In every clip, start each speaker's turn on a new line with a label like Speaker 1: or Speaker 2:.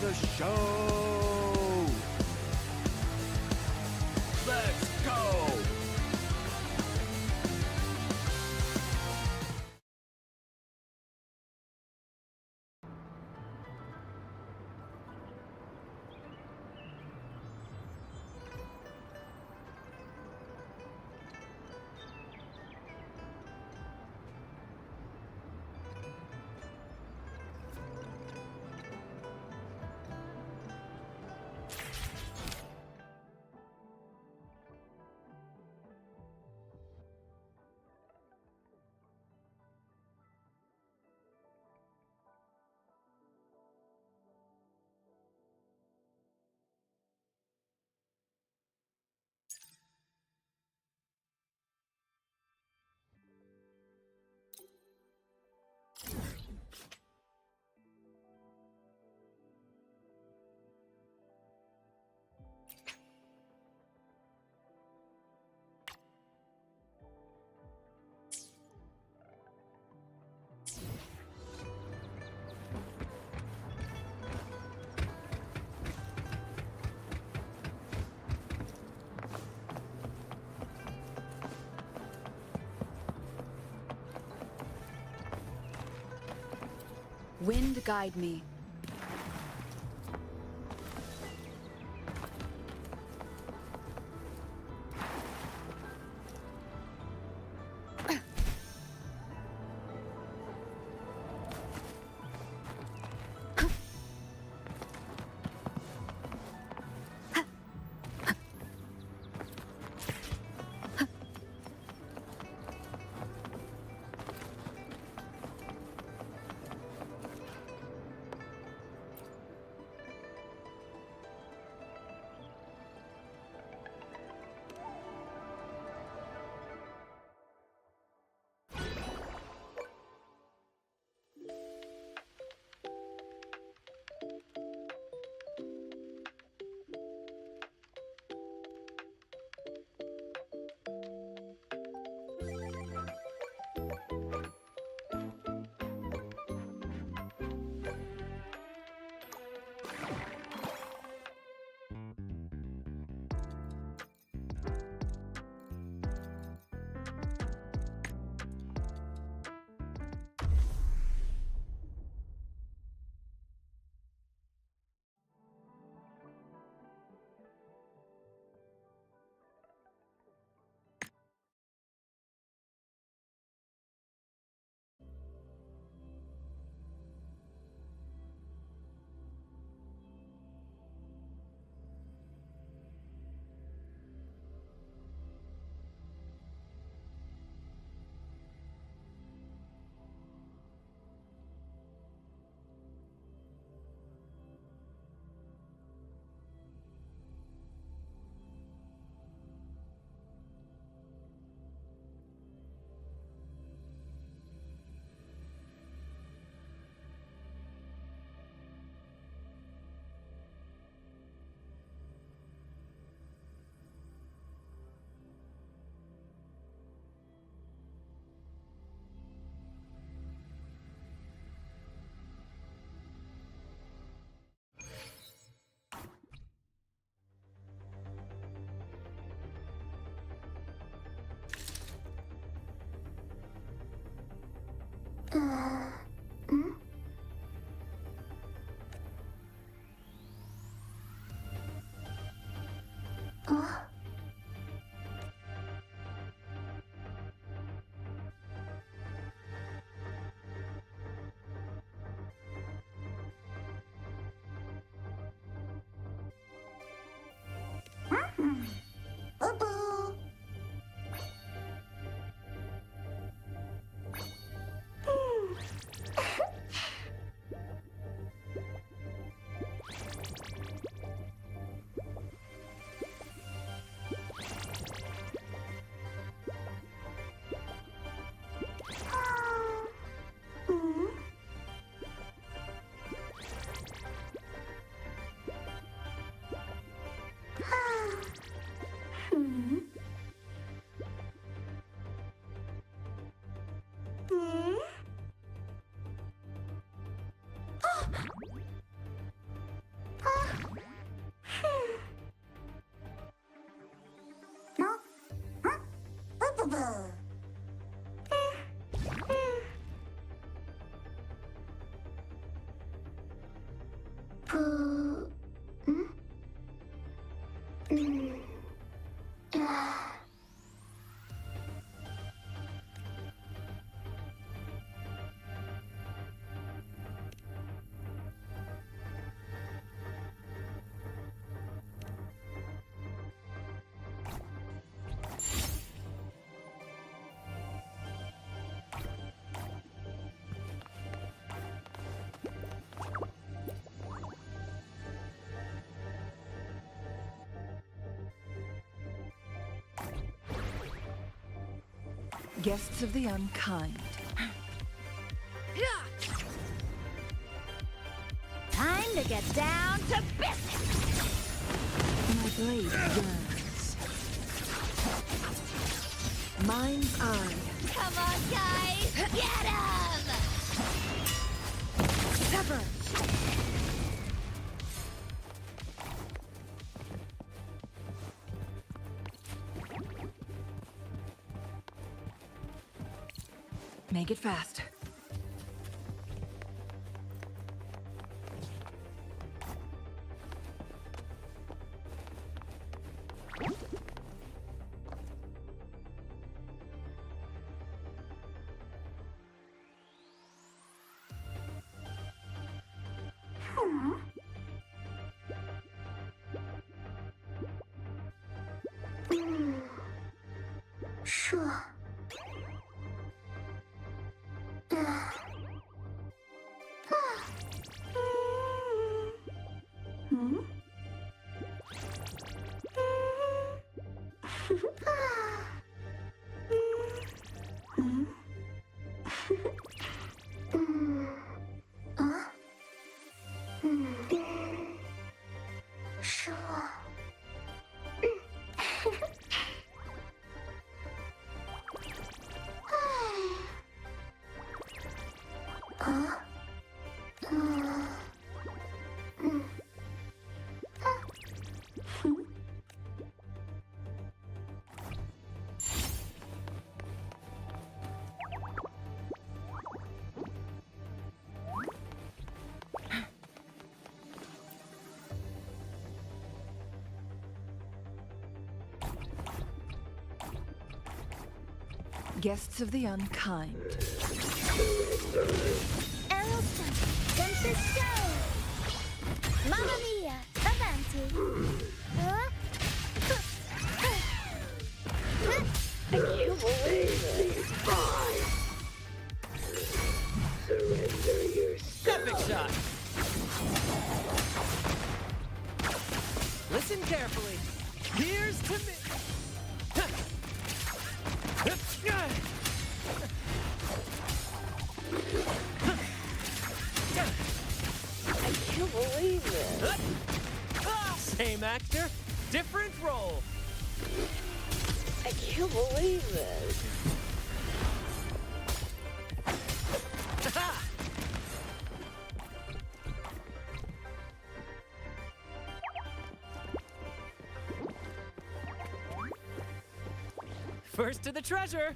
Speaker 1: the show. Let's go.
Speaker 2: Wind guide me. Guests of the unkind.
Speaker 3: Time to get down to business!
Speaker 2: My blade yearns. Mind's eye.
Speaker 3: Come on, guys! Get him!
Speaker 2: Sever! Make it fast.
Speaker 4: Sure.
Speaker 2: Guests of the unkind.
Speaker 3: Arrowstone, Sense Stone! Mamma mia, avanti!
Speaker 4: I can't believe it. Surrender yourself.
Speaker 1: Epic shot. Listen carefully. Here's to me.
Speaker 4: I can't believe it.
Speaker 1: Same actor, different role.
Speaker 4: I can't believe it.
Speaker 1: First to the treasure.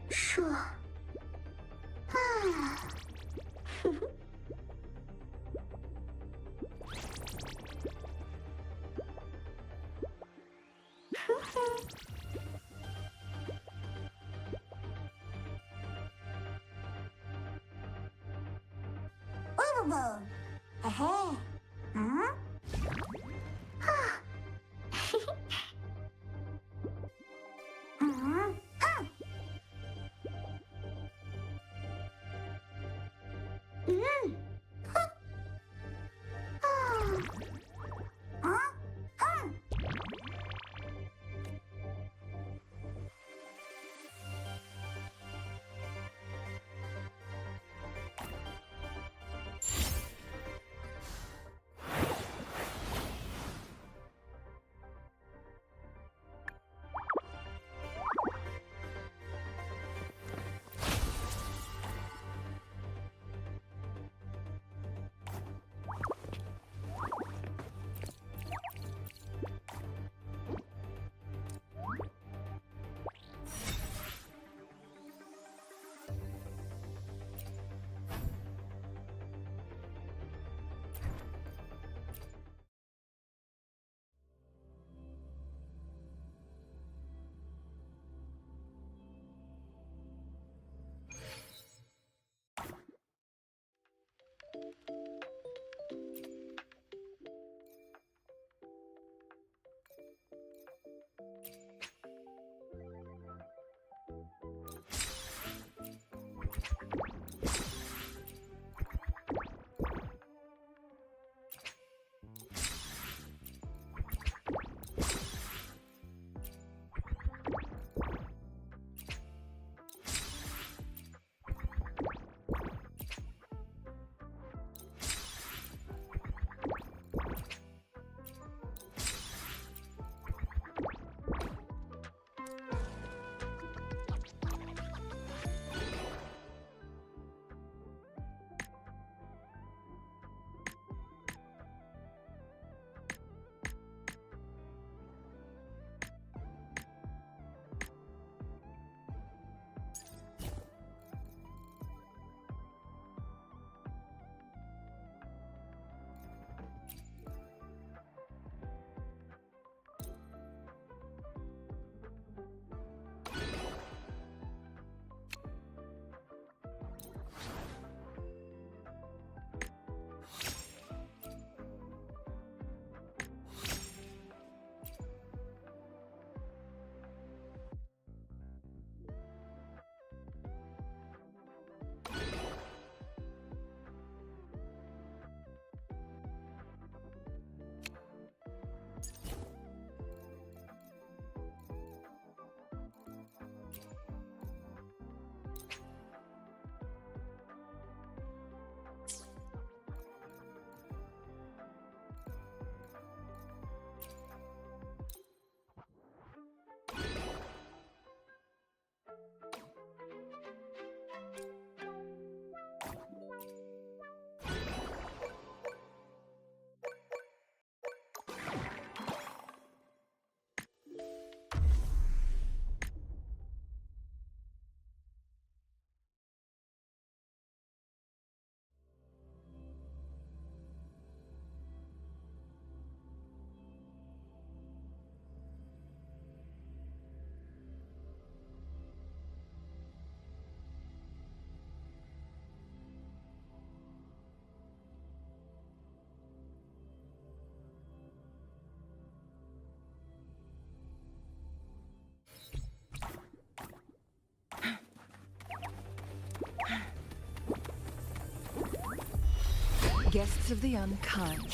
Speaker 4: Sure. Overboard. Hey. Huh?
Speaker 2: Guests of the unkind.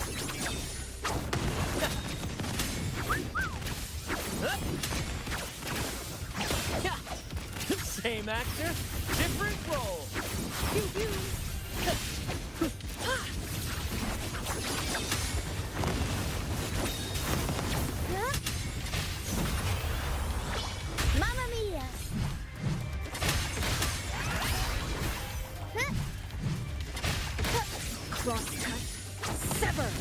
Speaker 1: Same actor, different role.
Speaker 3: Mamma mia!
Speaker 2: Crosscut. Sever.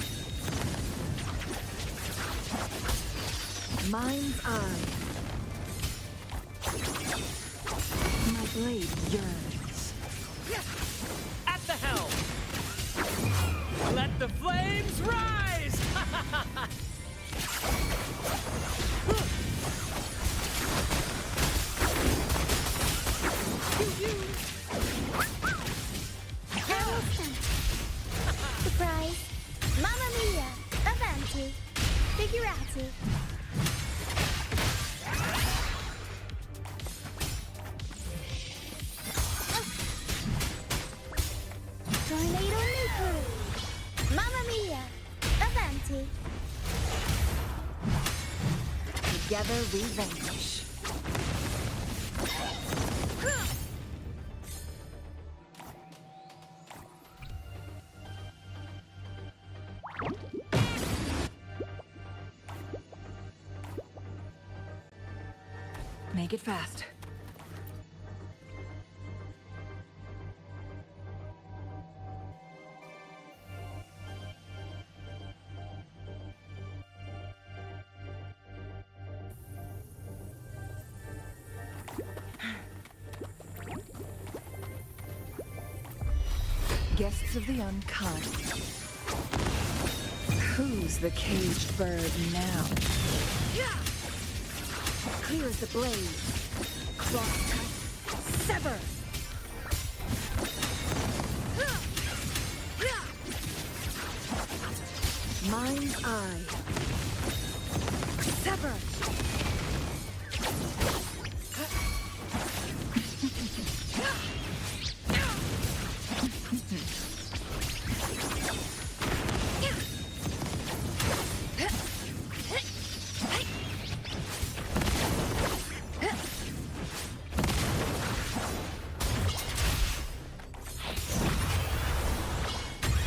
Speaker 2: Mind's eye. My blade yearns.
Speaker 1: At the helm. Let the flames rise!
Speaker 3: Surprise! Mamma mia! Avanti! Figurati! Tornado nuclear! Mamma mia! Avanti!
Speaker 2: Together we vanquish. Make it fast. Guests of the unkind. Who's the caged bird now? Clear as the blade. Crosscut. Sever. Mind's eye. Sever.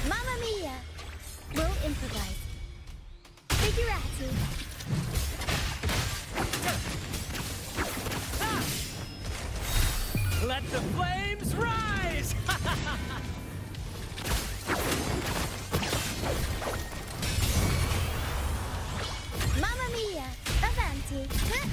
Speaker 3: Mamma mia! We'll improvise. Figurati!
Speaker 1: Let the flames rise!
Speaker 3: Mamma mia! Avanti! Huh?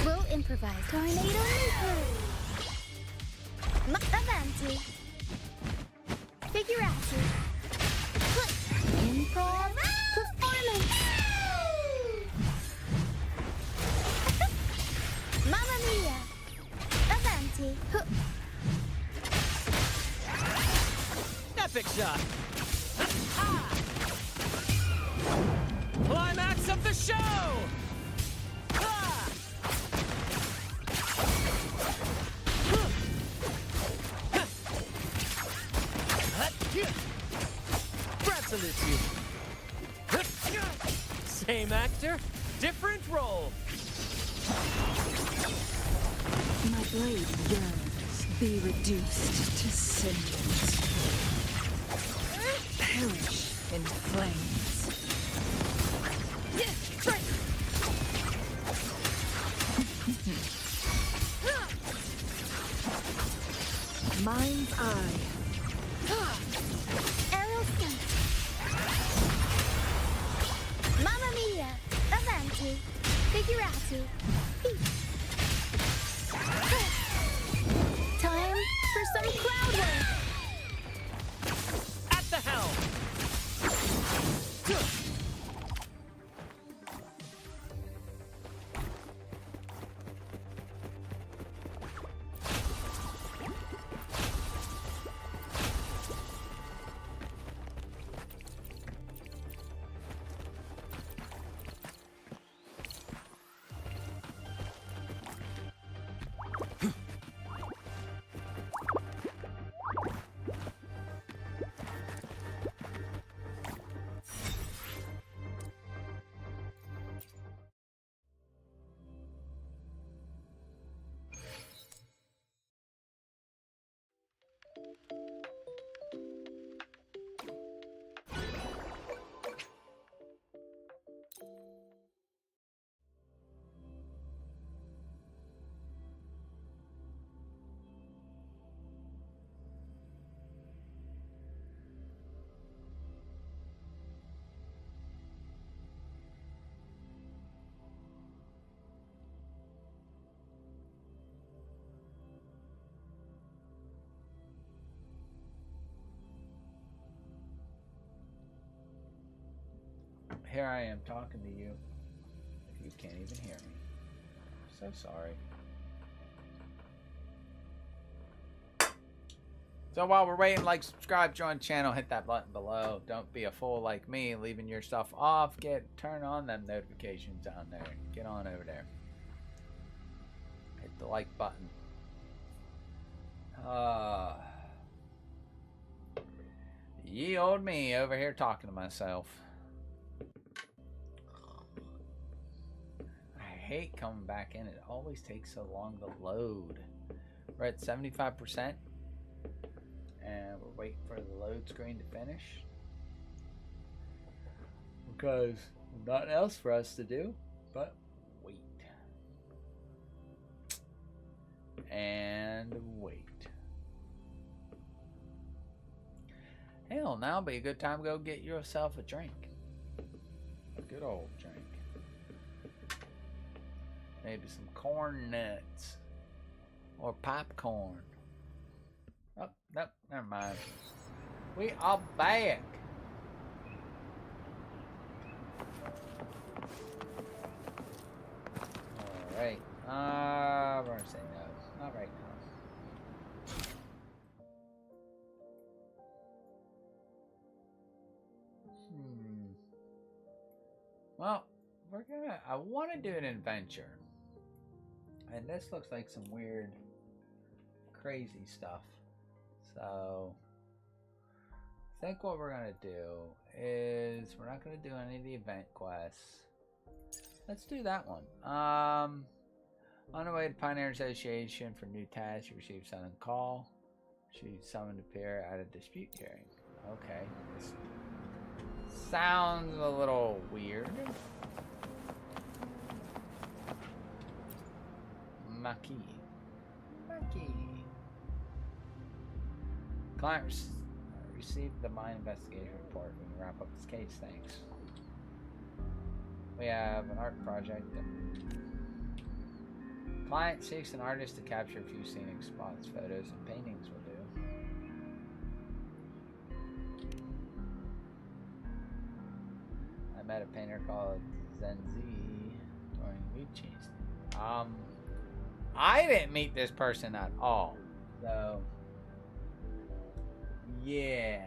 Speaker 3: We'll improvise. Tornado nuclear! Avanti! Figurati! Improv performance! Mamma mia! Avanti!
Speaker 1: Epic shot! Climax of the show! Brad salutes you. Same actor, different role.
Speaker 2: My blade yearns. Be reduced to cinders. Perish in flames. Mind's eye.
Speaker 3: Arrow sense! Mamma mia! Avanti! Figurati!
Speaker 5: here I am talking to you. If you can't even hear me. So sorry. So while we're waiting, like, subscribe, join the channel, hit that button below. Don't be a fool like me, leaving your stuff off. Turn on them notifications down there. Get on over there. Hit the like button. Ye old me over here talking to myself. I hate coming back in. It always takes so long to load. We're at 75%. And we're waiting for the load screen to finish. Because nothing else for us to do but wait. And wait. Hell, now would be a good time to go get yourself a drink. A good old drink. Maybe some corn nuts. Or popcorn. Oh, nope, never mind. We are back. Alright. We're gonna say no. Not right now. Well, I want to do an adventure. And this looks like some weird, crazy stuff. So, I think what we're going to do is, we're not going to do any of the event quests. Let's do that one. On the way to Pioneer Association for new tasks, you receive sudden call. She's summoned to appear at a dispute hearing. Okay. This sounds a little weird. Maki. Client received the mine investigation report. We can wrap up this case, thanks. We have an art project. Client seeks an artist to capture a few scenic spots. Photos and paintings will do. I met a painter called Zenzi during weed cheese. I didn't meet this person at all. So, yeah.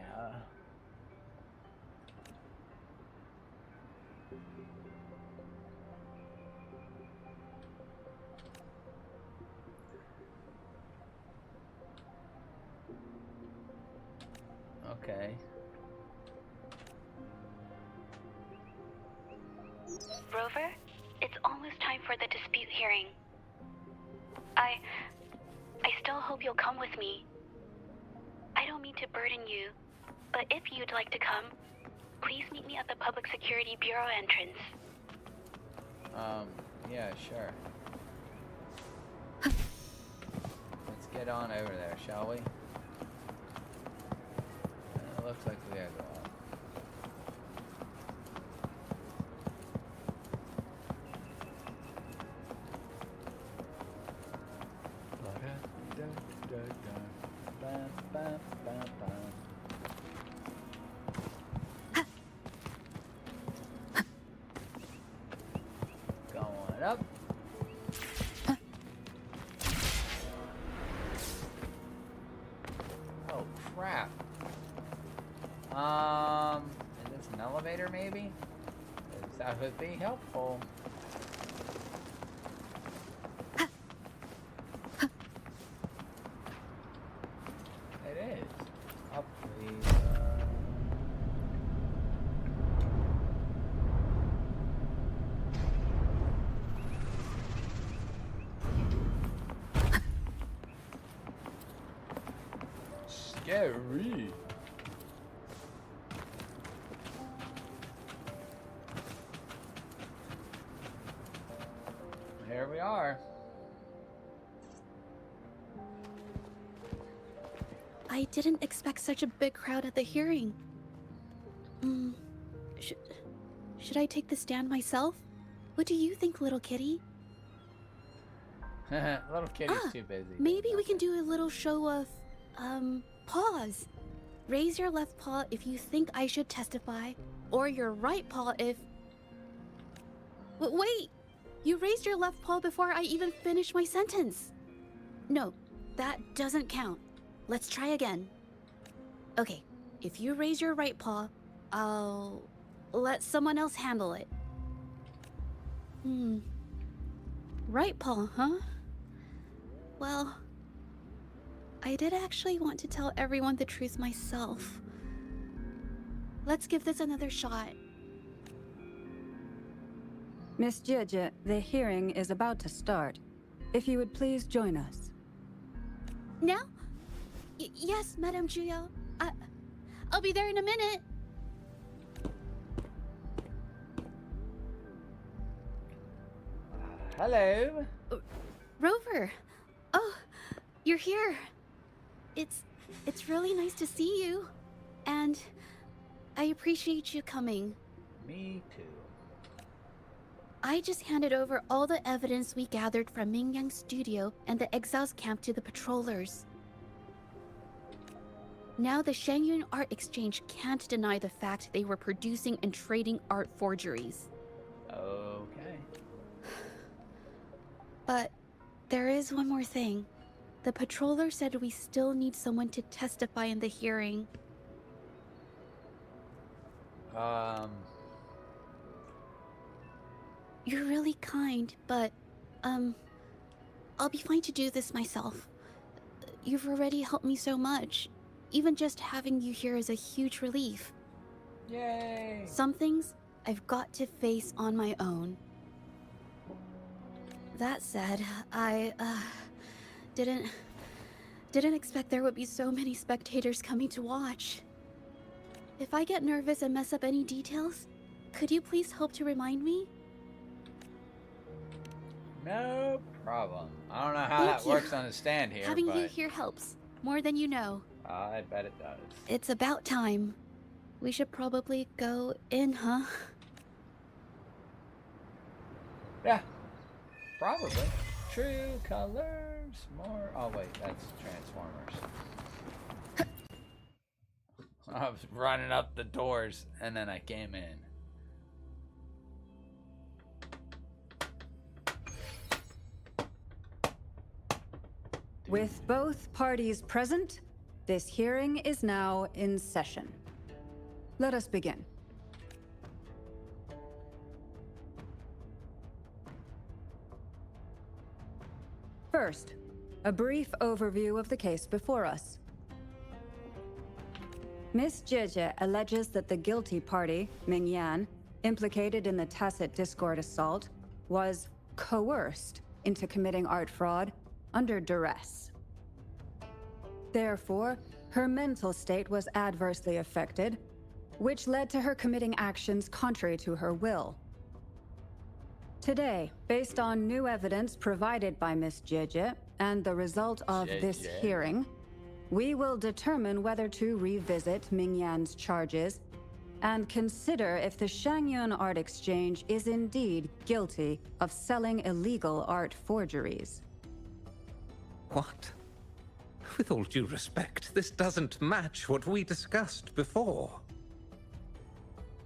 Speaker 5: Okay.
Speaker 6: Rover, it's almost time for the dispute hearing. I still hope you'll come with me. I don't mean to burden you, but if you'd like to come, please meet me at the Public Security Bureau entrance.
Speaker 5: Yeah, sure. Let's get on over there, shall we? It looks like we gotta go up. Going up. Oh crap. Is this an elevator maybe? 'Cause that would be helpful. It is. Up please. Scary. Here we are.
Speaker 6: I didn't expect such a big crowd at the hearing. Should I take the stand myself? What do you think, little kitty?
Speaker 5: Little kitty's too busy.
Speaker 6: Maybe we can do a little show of, paws. Raise your left paw if you think I should testify, or your right paw if Wait! You raised your left paw before I even finished my sentence. No, that doesn't count. Let's try again. Okay, if you raise your right paw, I'll let someone else handle it. Right paw, huh? Well, I did actually want to tell everyone the truth myself. Let's give this another shot.
Speaker 2: Miss Jieje, the hearing is about to start. If you would please join us.
Speaker 6: Now? Yes, Madame Juyo. I'll be there in a minute.
Speaker 5: Hello.
Speaker 6: Rover. Oh, you're here. It's really nice to see you. And I appreciate you coming.
Speaker 5: Me too.
Speaker 6: I just handed over all the evidence we gathered from Mingyang's studio and the exiles camp to the patrollers. Now the Shangyun Art Exchange can't deny the fact they were producing and trading art forgeries.
Speaker 5: Okay.
Speaker 6: But there is one more thing. The patroller said we still need someone to testify in the hearing. You're really kind, but, I'll be fine to do this myself. You've already helped me so much. Even just having you here is a huge relief.
Speaker 5: Yay!
Speaker 6: Some things I've got to face on my own. That said, I, didn't expect there would be so many spectators coming to watch. If I get nervous and mess up any details, could you please help to remind me?
Speaker 5: No problem. I don't know how
Speaker 6: Thank
Speaker 5: that
Speaker 6: you.
Speaker 5: works on the stand here,
Speaker 6: Having
Speaker 5: but
Speaker 6: you here helps, more than you know.
Speaker 5: I bet it does.
Speaker 6: It's about time. We should probably go in, huh?
Speaker 5: Yeah, probably. True colors, more. Oh wait, that's Transformers. I was running up the doors and then I came in.
Speaker 2: With both parties present, this hearing is now in session. Let us begin. First, a brief overview of the case before us. Miss Jieje alleges that the guilty party, Mingyan, implicated in the tacit discord assault, was coerced into committing art fraud under duress. Therefore, her mental state was adversely affected, which led to her committing actions contrary to her will. Today, based on new evidence provided by Miss Jieje and the result of this hearing, we will determine whether to revisit Mingyan's charges and consider if the Shangyun Art Exchange is indeed guilty of selling illegal art forgeries.
Speaker 7: What? With all due respect, this doesn't match what we discussed before.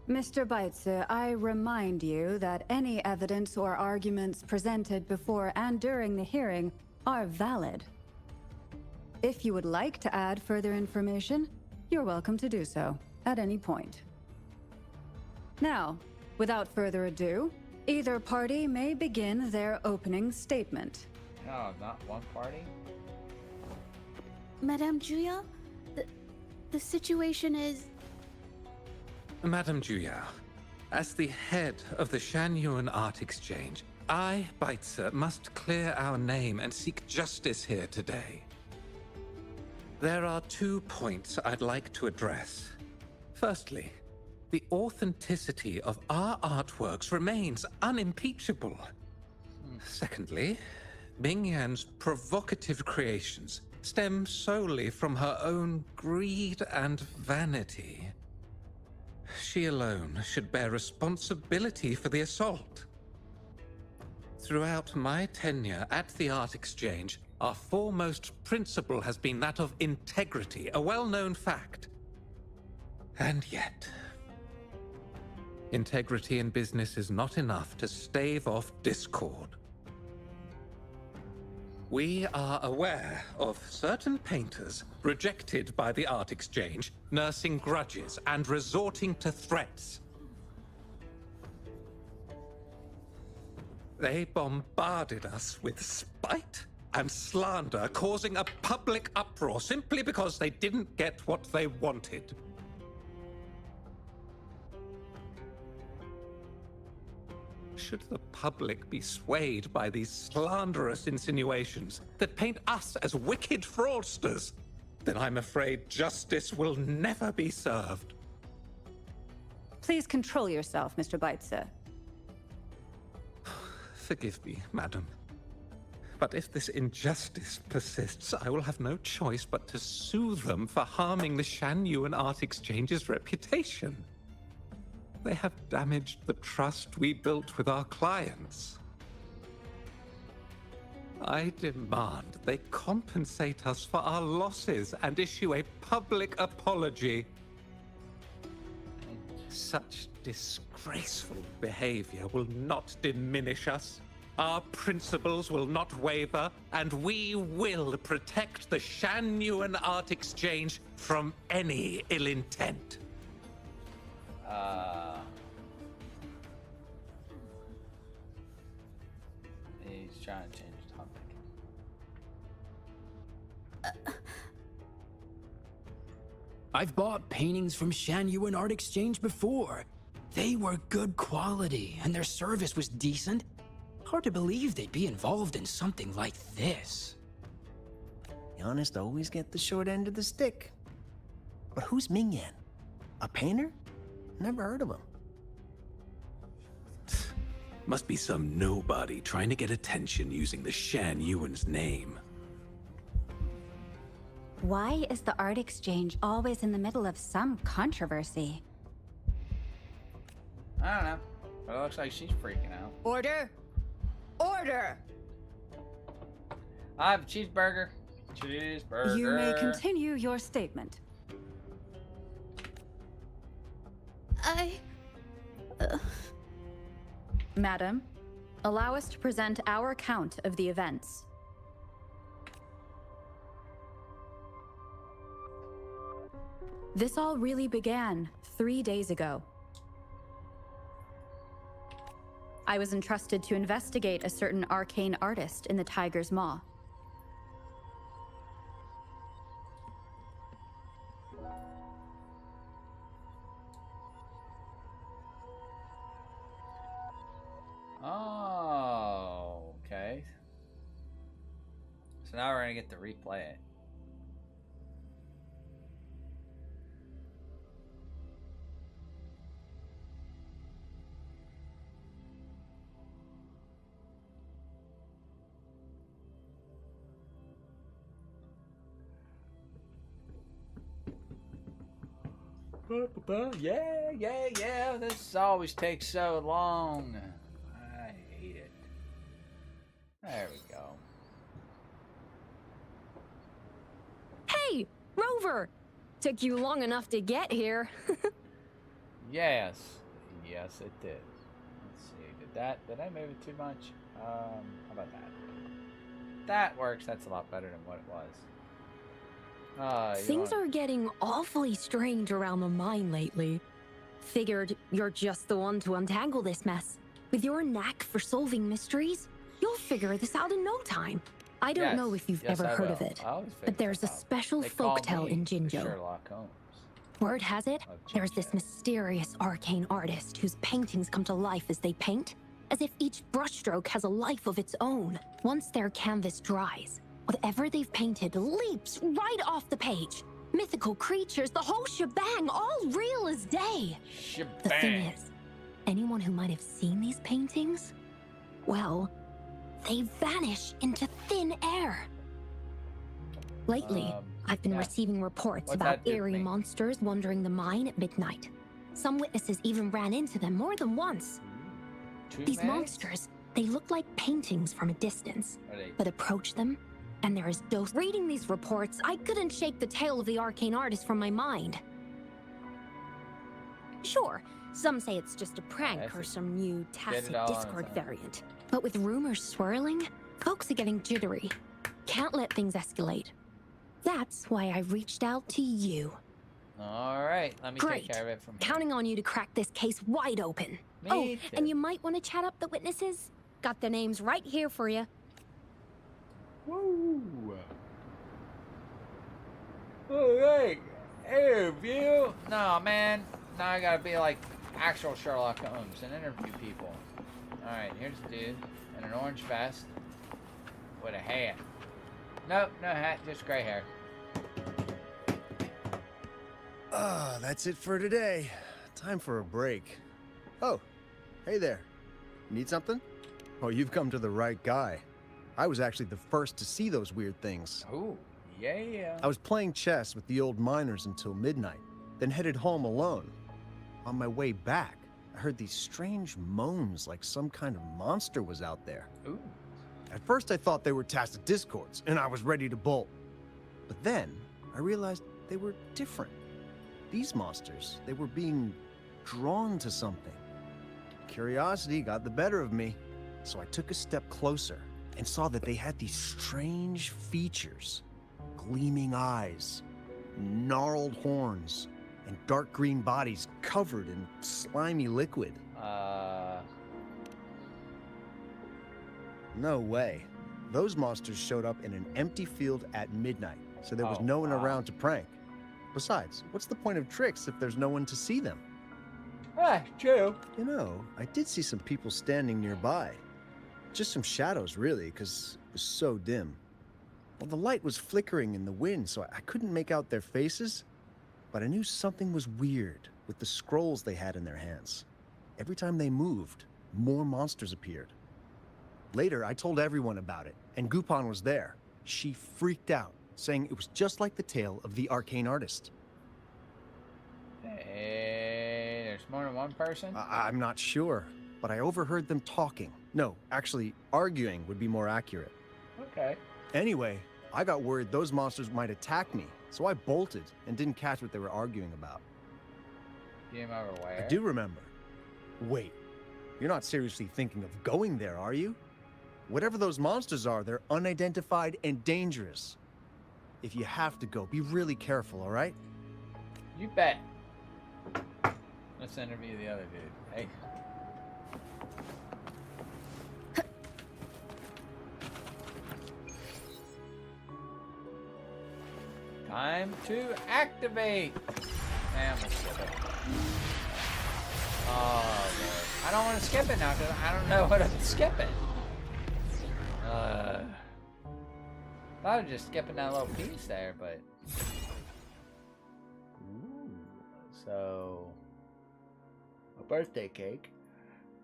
Speaker 2: Mr. Baitze, I remind you that any evidence or arguments presented before and during the hearing are valid. If you would like to add further information, you're welcome to do so at any point. Now, without further ado, either party may begin their opening statement.
Speaker 5: No, not one party?
Speaker 6: Madame Juya, the situation is...
Speaker 7: Madame Juya, as the head of the Shangyun Art Exchange, I, Baitze, must clear our name and seek justice here today. There are 2 points I'd like to address. Firstly, the authenticity of our artworks remains unimpeachable. Secondly, Mingyan's provocative creations stem solely from her own greed and vanity. She alone should bear responsibility for the assault. Throughout my tenure at the Art Exchange, our foremost principle has been that of integrity, a well-known fact. And yet, Integrity in business is not enough to stave off discord. We are aware of certain painters rejected by the art exchange, nursing grudges and resorting to threats. They bombarded us with spite and slander, causing a public uproar simply because they didn't get what they wanted. Should the public be swayed by these slanderous insinuations that paint us as wicked fraudsters, then I'm afraid justice will never be served.
Speaker 2: Please control yourself, Mr. Beitzer.
Speaker 7: Forgive me, madam. But if this injustice persists, I will have no choice but to sue them for harming the Shan Yuan Art Exchange's reputation. They have damaged the trust we built with our clients. I demand they compensate us for our losses and issue a public apology. Such disgraceful behavior will not diminish us. Our principles will not waver, and we will protect the Shan Yuan Art Exchange from any ill intent.
Speaker 5: He's trying to change the topic.
Speaker 8: I've bought paintings from Shan Yuan Art Exchange before. They were good quality, and their service was decent. Hard to believe they'd be involved in something like this.
Speaker 9: The honest always get the short end of the stick. But who's Ming Yan? A painter? Never heard of him.
Speaker 7: Must be some nobody trying to get attention using the Shan Yuan's name.
Speaker 2: Why is the art exchange always in the middle of some controversy?
Speaker 5: I don't know. But it looks like she's freaking out.
Speaker 2: Order! Order!
Speaker 5: I have a cheeseburger. Cheeseburger.
Speaker 2: You may continue your statement. Madam, allow us to present our account of the events. This all really began 3 days ago. I was entrusted to investigate a certain arcane artist in the Tiger's Maw.
Speaker 5: Oh, okay. So now we're gonna get to replay it. Yeah. This always takes so long. I hate it. There we go.
Speaker 10: Hey, Rover! Took you long enough to get here.
Speaker 5: Yes, it did. Let's see. Did I move it too much? How about that? That works. That's a lot better than what it was.
Speaker 10: Things are getting awfully strange around the mine lately. Figured you're just the one to untangle this mess. With your knack for solving mysteries, you'll figure this out in no time. I don't know if you've ever heard of it, but there's a special folktale in Jinzhou.
Speaker 5: Sherlock Holmes.
Speaker 10: Word has it, there's this mysterious arcane artist whose paintings come to life as they paint, as if each brushstroke has a life of its own. Once their canvas dries, whatever they've painted leaps right off the page. Mythical creatures, the whole shebang, all real as day. The thing is, anyone who might have seen these paintings, well, they vanish into thin air. Lately, I've been receiving reports about eerie monsters wandering the mine at midnight. Some witnesses even ran into them more than once. These monsters, they look like paintings from a distance, but approach them, and there is dose. Reading these reports, I couldn't shake the tale of the arcane artist from my mind. Sure, some say it's just a prank
Speaker 5: I
Speaker 10: or
Speaker 5: see.
Speaker 10: some new tacit
Speaker 5: it all on
Speaker 10: Discord
Speaker 5: its own.
Speaker 10: variant. But with rumors swirling, folks are getting jittery. Can't let things escalate. That's why I reached out to you.
Speaker 5: All right, let me
Speaker 10: Great.
Speaker 5: take care of it from here.
Speaker 10: Counting on you to crack this case wide open.
Speaker 5: Me
Speaker 10: and
Speaker 5: too.
Speaker 10: you might want to chat up the witnesses. Got their names right here for you.
Speaker 5: Woo! Alright, interview? No, man. Now I gotta be like actual Sherlock Holmes and interview people. Alright, here's a dude in an orange vest with a hat. Nope, no hat, just gray hair.
Speaker 9: Ah, that's it for today. Time for a break. Oh, hey there. Need something? Oh, you've come to the right guy. I was actually the first to see those weird things.
Speaker 5: Ooh, yeah.
Speaker 9: I was playing chess with the old miners until midnight, then headed home alone. On my way back, I heard these strange moans like some kind of monster was out there.
Speaker 5: Ooh.
Speaker 9: At first I thought they were tacit discords, and I was ready to bolt. But then, I realized they were different. These monsters, they were being drawn to something. Curiosity got the better of me, so I took a step closer and saw that they had these strange features. Gleaming eyes, gnarled horns, and dark green bodies covered in slimy liquid. No way. Those monsters showed up in an empty field at midnight, so there was no one around to prank. Besides, what's the point of tricks if there's no one to see them?
Speaker 5: Ah, true.
Speaker 9: You know, I did see some people standing nearby. Just some shadows, really, because it was so dim. Well, the light was flickering in the wind, so I couldn't make out their faces, but I knew something was weird with the scrolls they had in their hands. Every time they moved, more monsters appeared. Later, I told everyone about it, and Gupon was there. She freaked out, saying it was just like the tale of the arcane artist.
Speaker 5: Hey, there's more than one person?
Speaker 9: I'm not sure, but I overheard them talking. No, actually, arguing would be more accurate.
Speaker 5: Okay.
Speaker 9: Anyway, I got worried those monsters might attack me, so I bolted and didn't catch what they were arguing about.
Speaker 5: Do you remember where?
Speaker 9: I do remember. Wait, you're not seriously thinking of going there, are you? Whatever those monsters are, they're unidentified and dangerous. If you have to go, be really careful, all right?
Speaker 5: You bet. Let's interview the other dude. Hey. Time to activate. And we'll skip it. Oh, Lord. I don't want to skip it now because I don't know what I'm skipping. I was just skipping that little piece there, but... Ooh, so... A birthday cake.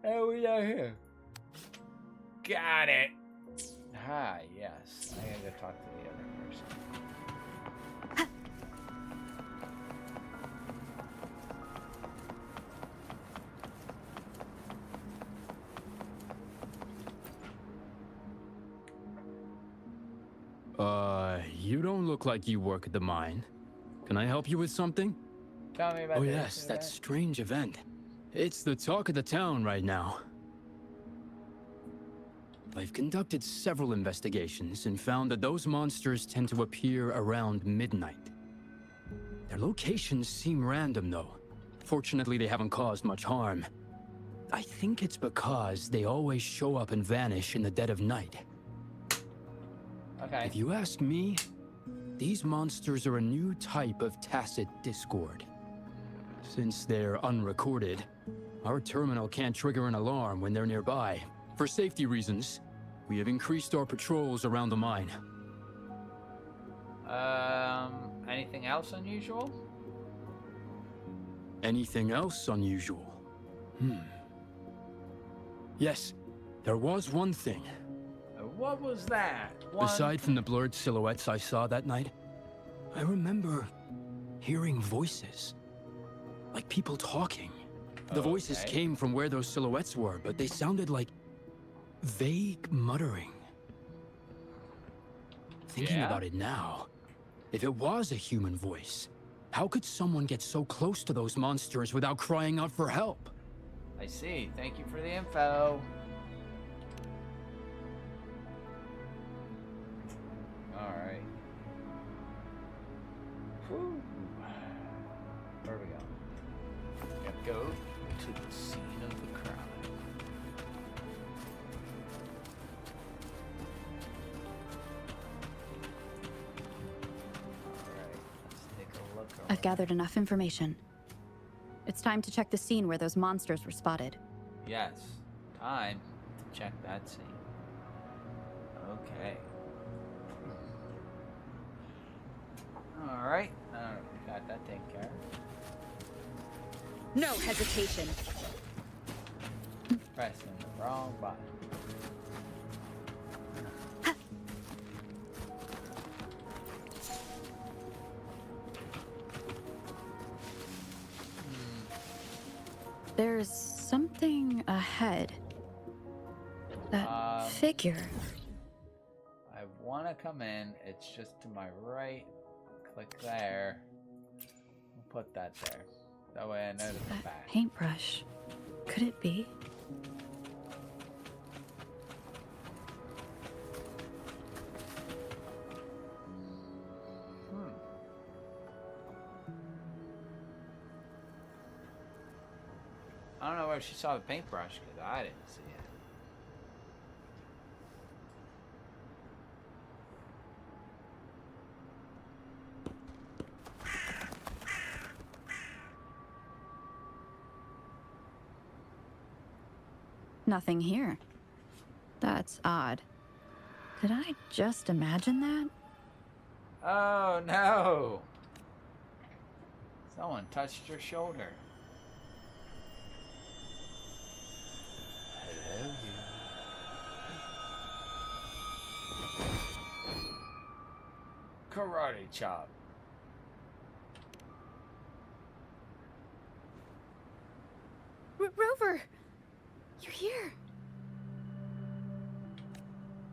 Speaker 5: Oh, we got here. Got it. Ah, yes. I gotta go talk to the other person.
Speaker 8: You don't look like you work at the mine. Can I help you with something?
Speaker 5: Tell me about
Speaker 8: Oh
Speaker 5: this
Speaker 8: yes,
Speaker 5: and
Speaker 8: that strange event. It's the talk of the town right now. I've conducted several investigations and found that those monsters tend to appear around midnight. Their locations seem random though. Fortunately, they haven't caused much harm. I think it's because they always show up and vanish in the dead of night.
Speaker 5: Okay.
Speaker 8: If you ask me, these monsters are a new type of tacit discord. Since they're unrecorded, our terminal can't trigger an alarm when they're nearby. For safety reasons, we have increased our patrols around the mine.
Speaker 5: Anything else unusual?
Speaker 8: Anything else unusual? Yes, there was one thing.
Speaker 5: What was that?
Speaker 8: Aside from the blurred silhouettes I saw that night, I remember hearing voices. Like people talking. The voices
Speaker 5: Okay.
Speaker 8: came from where those silhouettes were, but they sounded like vague muttering. Thinking
Speaker 5: Yeah?
Speaker 8: about it now, if it was a human voice, How could someone get so close to those monsters without crying out for help?
Speaker 5: I see. Thank you for the info. Alright. Whew. Where we go? Gotta go to the scene of the crime. Alright, let's take a look around.
Speaker 2: I've gathered enough information. It's time to check the scene where those monsters were spotted.
Speaker 5: Yes, time to check that scene. Okay. Alright, we got that taken care of.
Speaker 3: No hesitation.
Speaker 5: Pressing the wrong button.
Speaker 2: There's something ahead. That figure.
Speaker 5: I want to come in. It's just to my right. Click there. We'll put that there. That way I know to come
Speaker 2: That
Speaker 5: back.
Speaker 2: paintbrush. Could it be?
Speaker 5: I don't know where she saw the paintbrush because I didn't see it.
Speaker 2: Nothing here. That's odd. Did I just imagine that?
Speaker 5: Oh no! Someone touched your shoulder. Hello, you. Karate chop.
Speaker 6: Rover! You're here!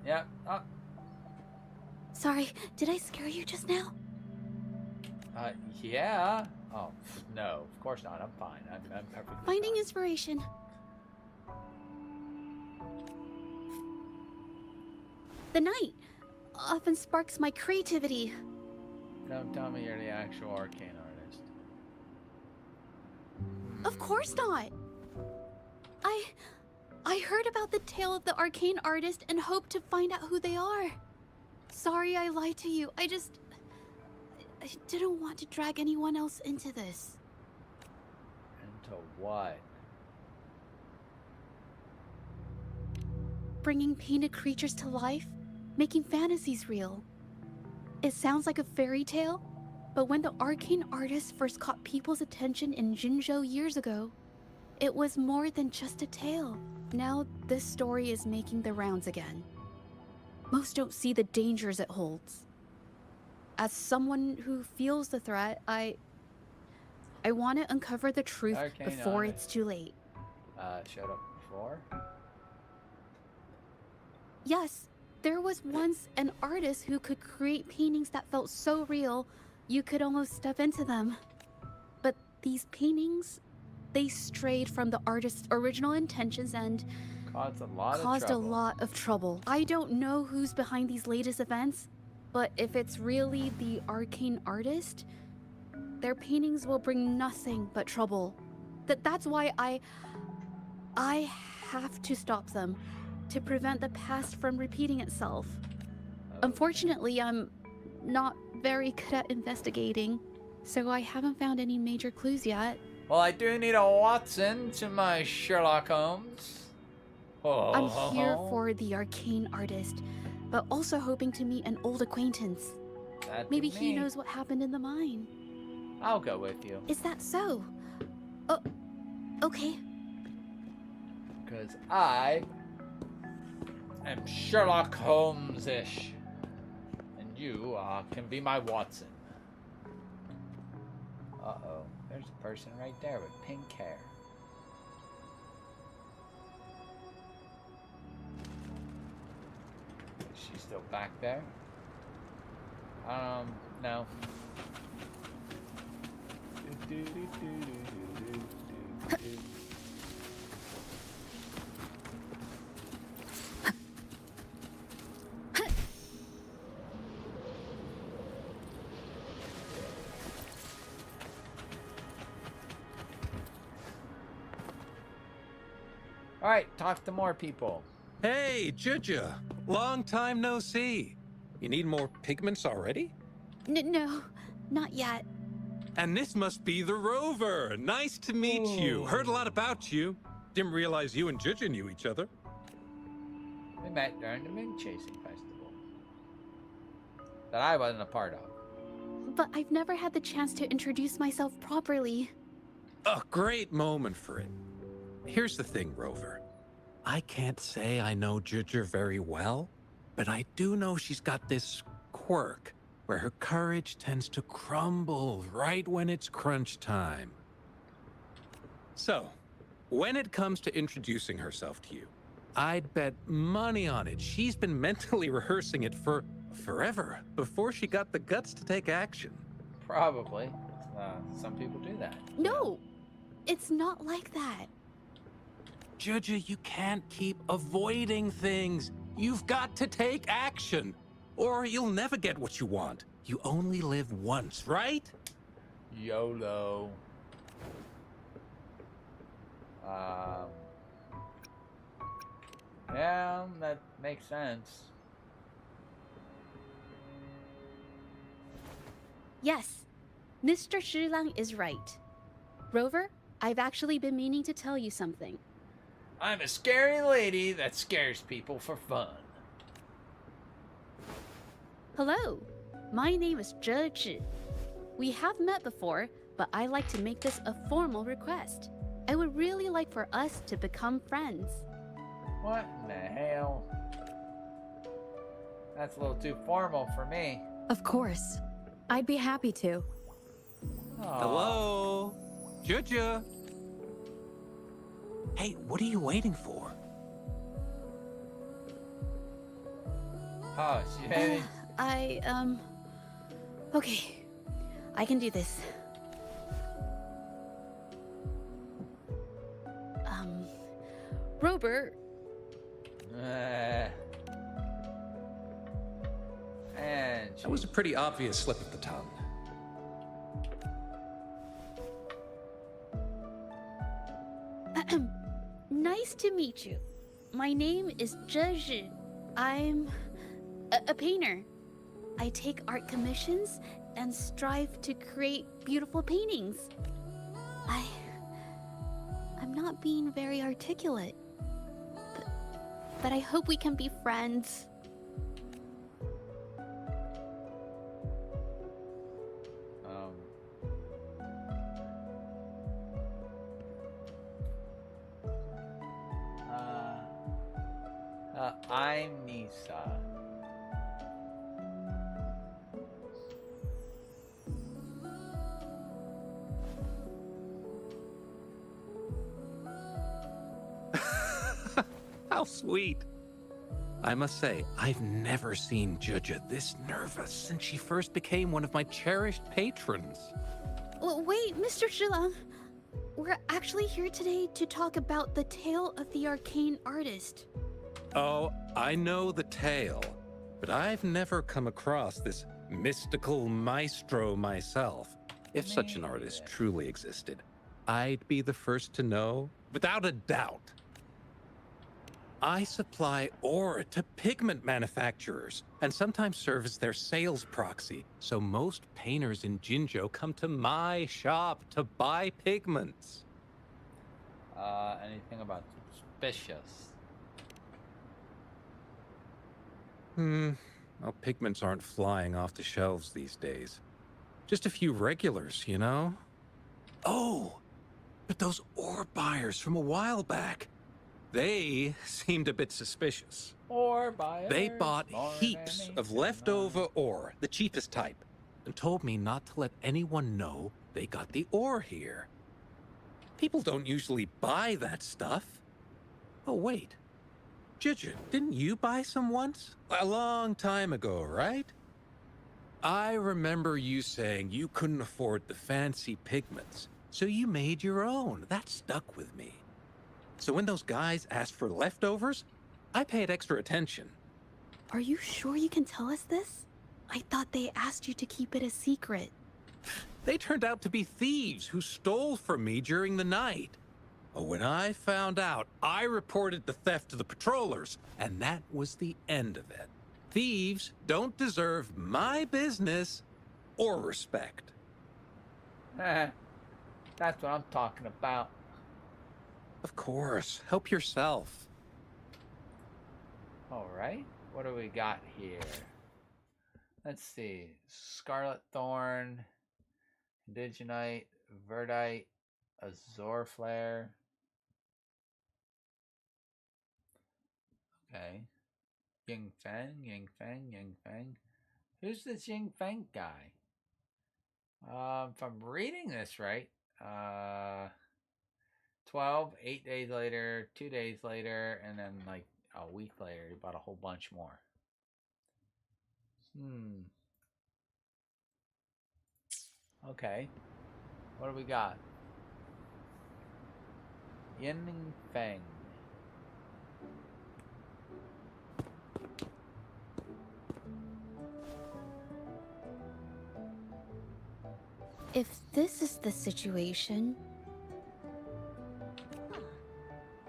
Speaker 5: Yep. Oh.
Speaker 6: Sorry, did I scare you just now?
Speaker 5: Yeah. Oh, no, of course not. I'm fine. I'm perfectly
Speaker 6: Finding
Speaker 5: fine.
Speaker 6: inspiration. The night often sparks my creativity.
Speaker 5: Don't tell me you're the actual arcane artist.
Speaker 6: Of course not. I heard about the tale of the arcane artist and hoped to find out who they are. Sorry I lied to you. I didn't want to drag anyone else into this.
Speaker 5: Into what?
Speaker 6: Bringing painted creatures to life, making fantasies real. It sounds like a fairy tale, but when the arcane artist first caught people's attention in Jinzhou years ago, it was more than just a tale. Now this story is making the rounds again. Most don't see the dangers it holds. As someone who feels the threat, I want to uncover the truth
Speaker 5: Arcane
Speaker 6: before
Speaker 5: artist.
Speaker 6: it's too late.
Speaker 5: Showed up before?
Speaker 6: Yes, there was once an artist who could create paintings that felt so real, you could almost step into them. But these paintings, they strayed from the artist's original intentions and
Speaker 5: Caused a lot of
Speaker 6: trouble. I don't know who's behind these latest events, but if it's really the arcane artist, their paintings will bring nothing but trouble. That's why I have to stop them, to prevent the past from repeating itself. Unfortunately, I'm not very good at investigating, so I haven't found any major clues yet.
Speaker 5: Well, I do need a Watson to my Sherlock Holmes. Oh.
Speaker 6: I'm here for the arcane artist, but also hoping to meet an old acquaintance. Maybe he knows what happened in the mine.
Speaker 5: I'll go with you.
Speaker 6: Is that so? Okay.
Speaker 5: Because I am Sherlock Holmes-ish. And you can be my Watson. Uh-oh. There's a person right there with pink hair. Is she still back there? No. All right, talk to more people.
Speaker 7: Hey, Juja. Long time no see. You need more pigments already?
Speaker 6: No, not yet.
Speaker 7: And this must be the Rover. Nice to meet you. Heard a lot about you. Didn't realize you and Juja knew each other.
Speaker 5: We met during the Moon Chasing Festival that I wasn't a part of.
Speaker 6: But I've never had the chance to introduce myself properly.
Speaker 7: A great moment for it. Here's the thing, Rover. I can't say I know Juja very well, but I do know she's got this quirk where her courage tends to crumble right when it's crunch time. So, when it comes to introducing herself to you, I'd bet money on it she's been mentally rehearsing it for forever before she got the guts to take action.
Speaker 5: Probably. Some people do that.
Speaker 6: No, it's not like that.
Speaker 7: Juja, you can't keep avoiding things. You've got to take action, or you'll never get what you want. You only live once, right?
Speaker 5: YOLO. Yeah, that makes sense.
Speaker 6: Yes, Mr. Shilang is right. Rover, I've actually been meaning to tell you something.
Speaker 5: I'm a scary lady that scares people for fun.
Speaker 6: Hello, my name is Zhe Zhi. We have met before, but I like to make this a formal request. I would really like for us to become friends.
Speaker 5: What in the hell? That's a little too formal for me.
Speaker 2: Of course. I'd be happy to.
Speaker 5: Aw.
Speaker 7: Hello? Juja? Hey, what are you waiting for?
Speaker 5: Oh, she hated.
Speaker 6: Okay. I can do this. Robert.
Speaker 5: And
Speaker 7: That was a pretty obvious slip of the tongue.
Speaker 6: Nice to meet you. My name is Zhe Zhi. I'm a painter. I take art commissions and strive to create beautiful paintings. I'm not being very articulate, but I hope we can be friends.
Speaker 5: I'm Nisa.
Speaker 7: How sweet. I must say, I've never seen Juja this nervous since she first became one of my cherished patrons.
Speaker 6: Wait, Mr. Shilang. We're actually here today to talk about the tale of the arcane artist.
Speaker 7: Oh, I know the tale, but I've never come across this mystical maestro myself. If such an artist truly existed, I'd be the first to know, without a doubt. I supply ore to pigment manufacturers, and sometimes serve as their sales proxy, so most painters in Jinzhou come to my shop to buy pigments.
Speaker 5: Anything about suspicious?
Speaker 7: Well, pigments aren't flying off the shelves these days. Just a few regulars, you know? Oh, but those ore buyers from a while back, they seemed a bit suspicious.
Speaker 5: Or buyers.
Speaker 7: They bought heaps of leftover ore, the cheapest type, and told me not to let anyone know they got the ore here. People don't usually buy that stuff. Oh, wait. Juja, didn't you buy some once? A long time ago, right? I remember you saying you couldn't afford the fancy pigments, so you made your own. That stuck with me. So when those guys asked for leftovers, I paid extra attention.
Speaker 6: Are you sure you can tell us this? I thought they asked you to keep it a secret.
Speaker 7: They turned out to be thieves who stole from me during the night. But when I found out, I reported the theft to the patrollers, and that was the end of it. Thieves don't deserve my business or respect.
Speaker 5: That's what I'm talking about.
Speaker 7: Of course, help yourself.
Speaker 5: Alright, what do we got here? Let's see. Scarlet Thorn, Indigenite, Verdite, Azor Flare. Okay. Ying Feng, Ying Feng, Ying Feng. Who's this Ying Feng guy? If I'm reading this right, 12, 8 days later, 2 days later, and then like a week later, he bought a whole bunch more. Okay. What do we got? Yin Feng.
Speaker 6: If this is the situation...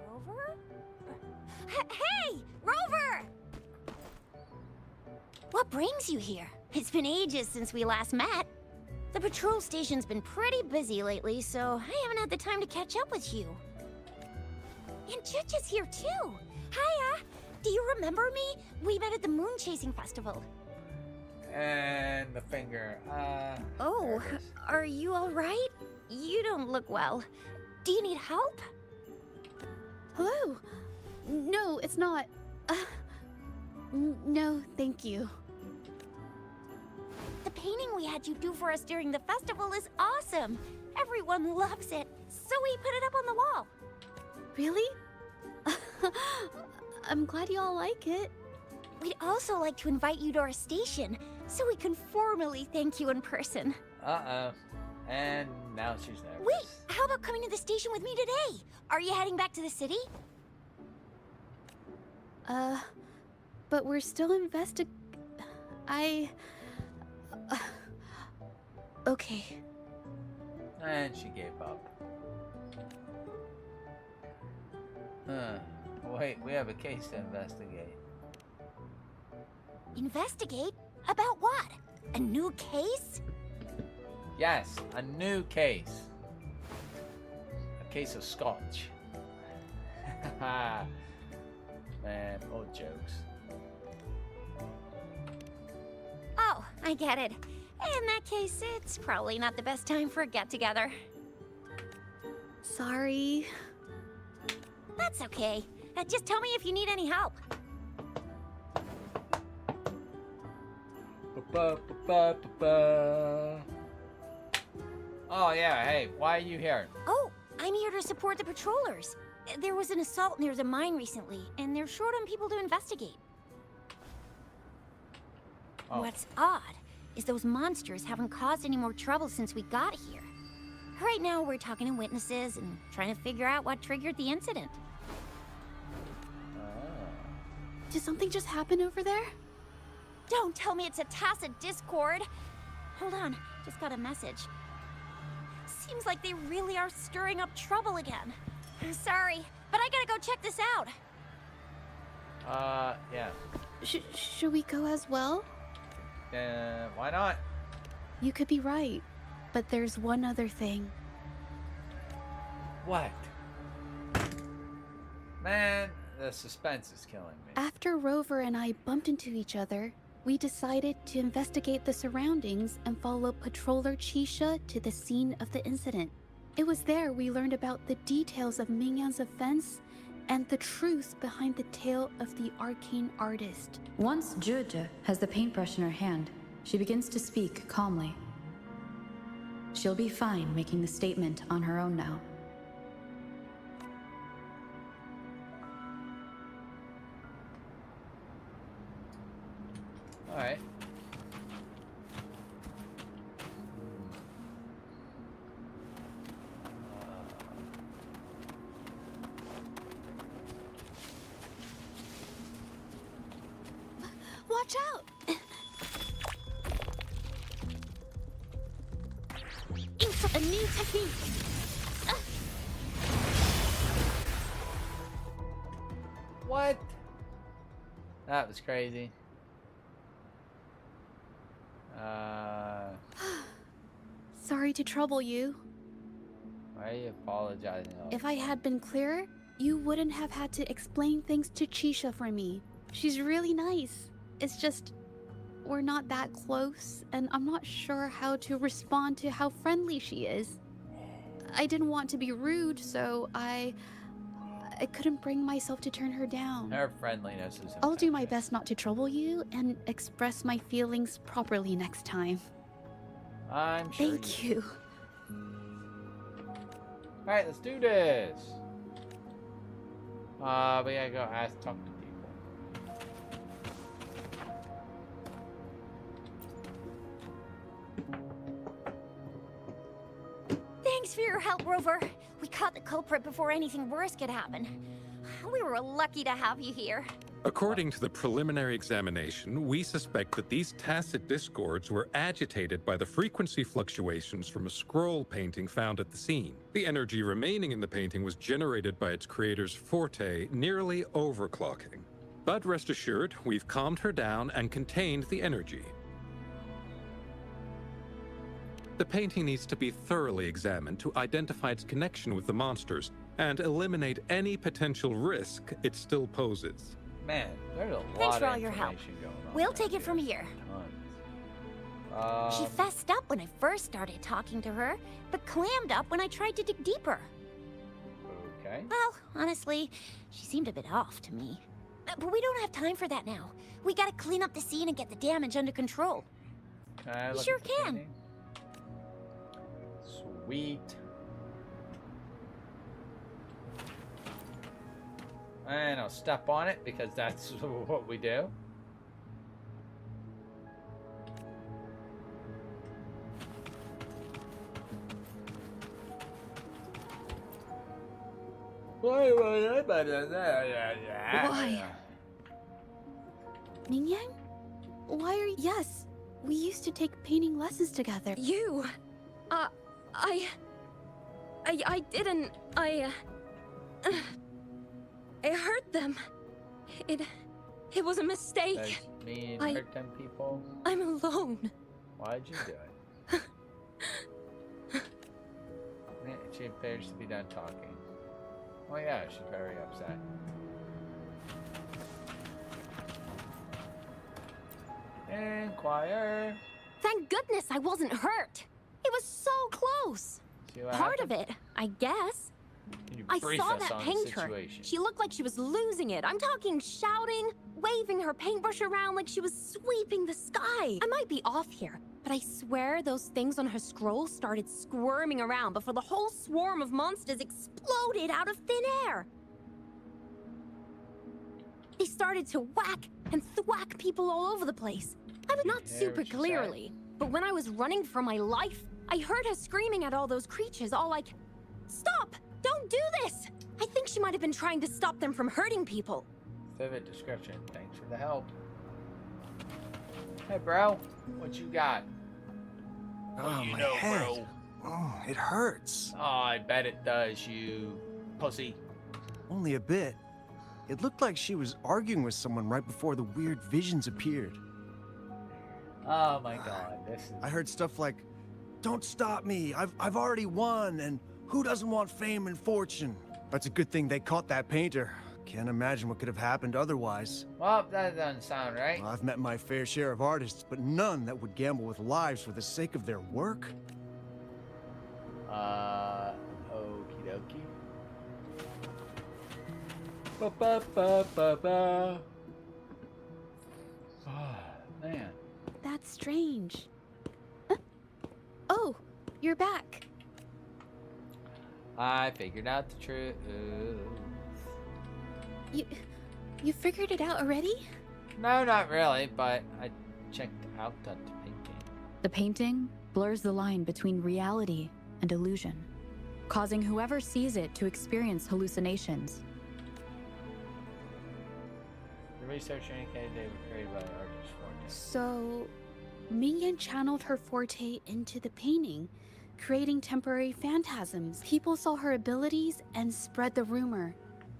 Speaker 3: Rover? Hey! Rover! What brings you here? It's been ages since we last met. The patrol station's been pretty busy lately, so I haven't had the time to catch up with you. And Chich is here too. Hiya! Do you remember me? We met at the moon chasing festival.
Speaker 5: And the finger.
Speaker 3: Oh,
Speaker 5: there it is.
Speaker 3: are you alright? You don't look well. Do you need help?
Speaker 6: Hello? No, it's not. No, thank you.
Speaker 3: The painting we had you do for us during the festival is awesome. Everyone loves it, so we put it up on the wall.
Speaker 6: Really? I'm glad you all like it.
Speaker 3: We'd also like to invite you to our station, so we can formally thank you in person.
Speaker 5: Uh-oh. And now she's nervous.
Speaker 3: Wait, how about coming to the station with me today? Are you heading back to the city?
Speaker 6: But we're still okay.
Speaker 5: And she gave up. Wait, we have a case to investigate.
Speaker 3: Investigate? About what? A new case?
Speaker 5: Yes, a new case. A case of scotch. Man, old jokes.
Speaker 3: Oh, I get it. In that case, it's probably not the best time for a get-together.
Speaker 6: Sorry.
Speaker 3: That's okay. Just tell me if you need any help.
Speaker 5: Oh yeah, hey, why are you here?
Speaker 3: Oh, I'm here to support the patrollers. There was an assault near the mine recently, and they're short on people to investigate.
Speaker 5: Oh.
Speaker 3: What's odd is those monsters haven't caused any more trouble since we got here. Right now, we're talking to witnesses and trying to figure out what triggered the incident.
Speaker 6: Did something just happen over there?
Speaker 3: Don't tell me it's a tacit discord. Hold on, just got a message. Seems like they really are stirring up trouble again. Sorry, but I gotta go check this out.
Speaker 5: Yeah.
Speaker 6: Should we go as well?
Speaker 5: Why not?
Speaker 6: You could be right, but there's one other thing.
Speaker 5: What? Man, the suspense is killing me.
Speaker 6: After Rover and I bumped into each other, we decided to investigate the surroundings and follow Patroller Chisha to the scene of the incident. It was there we learned about the details of Mingyan's offense and the truth behind the tale of the arcane artist.
Speaker 2: Once Zhuzhe has the paintbrush in her hand, she begins to speak calmly. She'll be fine making the statement on her own now.
Speaker 5: Alright.
Speaker 6: Watch out! Insert a new technique.
Speaker 5: What? That was crazy.
Speaker 6: Sorry to trouble you.
Speaker 5: Why are you apologizing? all
Speaker 6: If
Speaker 5: the
Speaker 6: I
Speaker 5: time?
Speaker 6: had been clearer, you wouldn't have had to explain things to Chisha for me. She's really nice. It's just, we're not that close, and I'm not sure how to respond to how friendly she is. I didn't want to be rude, so I couldn't bring myself to turn her down.
Speaker 5: Her friendliness is.
Speaker 6: I'll do my
Speaker 5: infectious.
Speaker 6: best not to trouble you and express my feelings properly next time.
Speaker 5: I'm sure.
Speaker 6: Thank you.
Speaker 5: All right, let's do this. We gotta go talk to people.
Speaker 3: Thanks for your help, Rover. We caught the culprit before anything worse could happen. We were lucky to have you here.
Speaker 7: According to the preliminary examination, we suspect that these tacit discords were agitated by the frequency fluctuations from a scroll painting found at the scene. The energy remaining in the painting was generated by its creator's forte, nearly overclocking. But rest assured, we've calmed her down and contained the energy. The painting needs to be thoroughly examined to identify its connection with the monsters and eliminate any potential risk it still poses.
Speaker 5: Man, there's a lot
Speaker 3: Thanks for
Speaker 5: of
Speaker 3: all your help.
Speaker 5: information going on.
Speaker 3: We'll
Speaker 5: around
Speaker 3: take it from here.
Speaker 5: Tons.
Speaker 3: She fessed up when I first started talking to her, but clammed up when I tried to dig deeper.
Speaker 5: Okay.
Speaker 3: Well, honestly, she seemed a bit off to me. But we don't have time for that now. We gotta clean up the scene and get the damage under control.
Speaker 5: Can I
Speaker 3: You
Speaker 5: look
Speaker 3: sure
Speaker 5: at the
Speaker 3: can.
Speaker 5: painting? Sweet. And I'll step on it because that's what we do.
Speaker 6: Why? Mingyang? Why are you... Yes, we used to take painting lessons together.
Speaker 10: You! I didn't... I hurt them. It was a
Speaker 5: Does
Speaker 10: mistake.
Speaker 5: mean
Speaker 10: I-
Speaker 5: hurt them people?
Speaker 10: I'm alone.
Speaker 5: Why'd you do it? She appears to be done talking. Oh yeah, she's very upset. Inquire.
Speaker 10: Thank goodness I wasn't hurt. It was so close.
Speaker 5: See what
Speaker 10: Part of
Speaker 5: happened?
Speaker 10: it, I guess.
Speaker 5: Can you
Speaker 10: I
Speaker 5: brief
Speaker 10: saw
Speaker 5: us
Speaker 10: that
Speaker 5: on the
Speaker 10: painter.
Speaker 5: situation?
Speaker 10: She looked like she was losing it. I'm talking shouting, waving her paintbrush around like she was sweeping the sky. I might be off here, but I swear those things on her scroll started squirming around before the whole swarm of monsters exploded out of thin air. They started to whack and thwack people all over the place. I was not
Speaker 5: hear
Speaker 10: super
Speaker 5: what she said?
Speaker 10: clearly, but when I was running for my life, I heard her screaming at all those creatures, all like, "Stop! Don't do this!" I think she might have been trying to stop them from hurting people.
Speaker 5: Vivid description. Thanks for the help. Hey, bro. What you got?
Speaker 9: Oh,
Speaker 5: you
Speaker 9: my
Speaker 5: know,
Speaker 9: head.
Speaker 5: bro.
Speaker 9: Oh, it hurts.
Speaker 5: Oh, I bet it does, you pussy.
Speaker 9: Only a bit. It looked like she was arguing with someone right before the weird visions appeared.
Speaker 5: Oh my god, this is...
Speaker 9: I heard stuff like, "Don't stop me, I've already won," and "Who doesn't want fame and fortune?" That's a good thing they caught that painter. Can't imagine what could have happened otherwise.
Speaker 5: Well, that doesn't sound right.
Speaker 9: Well, I've met my fair share of artists, but none that would gamble with lives for the sake of their work.
Speaker 5: Okie dokie. Ba ba ba ba ba. Oh, man.
Speaker 6: That's strange. Huh? Oh, you're back.
Speaker 5: I figured out the truth.
Speaker 6: You figured it out already?
Speaker 5: No, not really, but I checked out that painting.
Speaker 2: The painting blurs the line between reality and illusion, causing whoever sees it to experience hallucinations.
Speaker 5: research indicated they were created by the artist Wurthing.
Speaker 6: So, Mingyan channeled her forte into the painting, creating temporary phantasms. People saw her abilities and spread the rumor,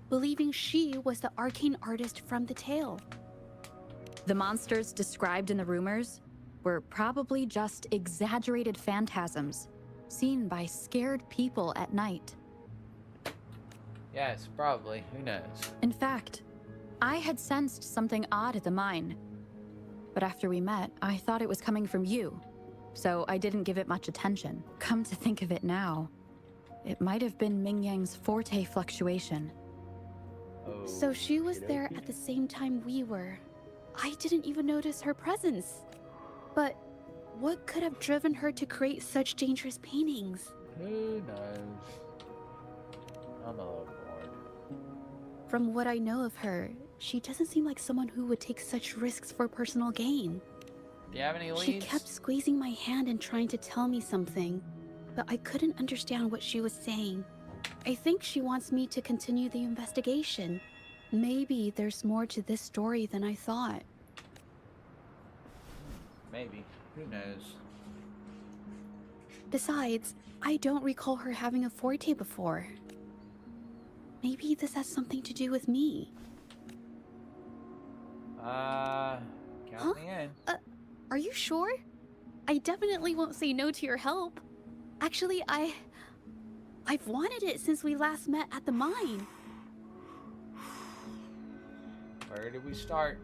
Speaker 6: believing she was the arcane artist from the tale.
Speaker 2: The monsters described in the rumors were probably just exaggerated phantasms seen by scared people at night.
Speaker 5: Yes, probably. Who knows?
Speaker 2: In fact, I had sensed something odd at the mine. But after we met, I thought it was coming from you, so I didn't give it much attention. Come to think of it now, it might have been Mingyang's forte fluctuation.
Speaker 5: Oh,
Speaker 6: So she was there at the same time we were. I didn't even notice her presence. But what could have driven her to create such dangerous paintings?
Speaker 5: Who knows? I'm a little bored.
Speaker 6: From what I know of her, she doesn't seem like someone who would take such risks for personal gain.
Speaker 5: Do you have any leads?
Speaker 6: She kept squeezing my hand and trying to tell me something, but I couldn't understand what she was saying. I think she wants me to continue the investigation. Maybe there's more to this story than I thought.
Speaker 5: Maybe. Who knows?
Speaker 6: Besides, I don't recall her having a forte before. Maybe this has something to do with me.
Speaker 5: Count me in.
Speaker 6: Are you sure? I definitely won't say no to your help. Actually, I've wanted it since we last met at the mine.
Speaker 5: Where did we start?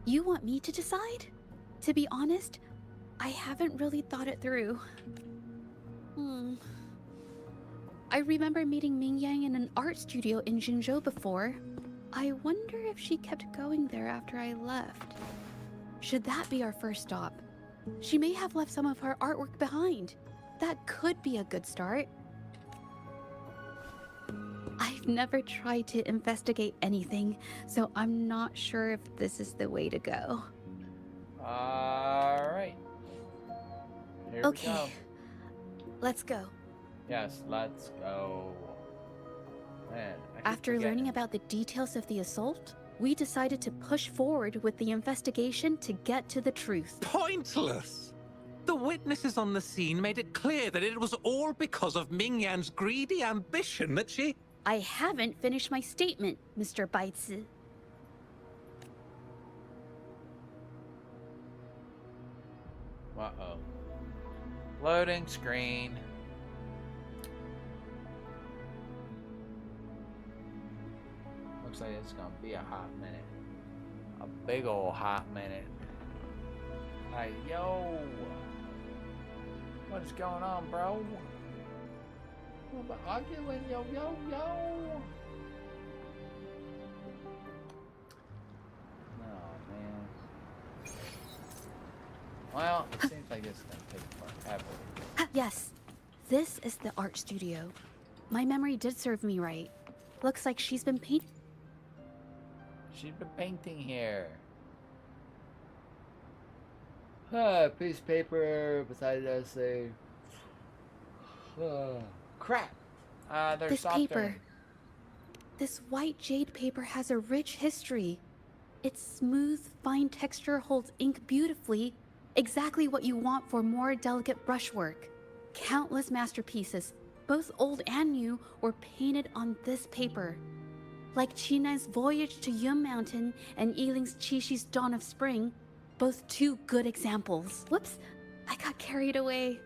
Speaker 6: You want me to decide? To be honest, I haven't really thought it through. I remember meeting Mingyang in an art studio in Jinzhou before. I wonder if she kept going there after I left. Should that be our first stop? She may have left some of her artwork behind. That could be a good start. I've never tried to investigate anything, so I'm not sure if this is the way to go.
Speaker 5: Alright. Here we go.
Speaker 6: Let's go.
Speaker 5: Yes, let's go. Man, I keep
Speaker 6: After
Speaker 5: forgetting.
Speaker 6: learning about the details of the assault, we decided to push forward with the investigation to get to the truth.
Speaker 7: Pointless! The witnesses on the scene made it clear that it was all because of Mingyan's greedy ambition that she...
Speaker 6: I haven't finished my statement, Mr. Baizi.
Speaker 5: Uh-oh. Loading screen. Looks like it's gonna be a hot minute. A big ol' hot minute. Hey, yo! What's going on, bro? What about arguing? Yo, yo, yo! Oh, man. Well, it seems like it's gonna take forever.
Speaker 6: Yes, this is the art studio. My memory did serve me right. Looks like she's been painting.
Speaker 5: She's been painting here. Piece of paper beside us a crap. There's
Speaker 6: This
Speaker 5: soft
Speaker 6: paper.
Speaker 5: iron.
Speaker 6: This white jade paper has a rich history. Its smooth, fine texture holds ink beautifully, exactly what you want for more delicate brushwork. Countless masterpieces, both old and new, were painted on this paper. Like Chinan's Voyage to Yun Mountain and Yiling's Qixi's Dawn of Spring, both two good examples. Whoops, I got carried away.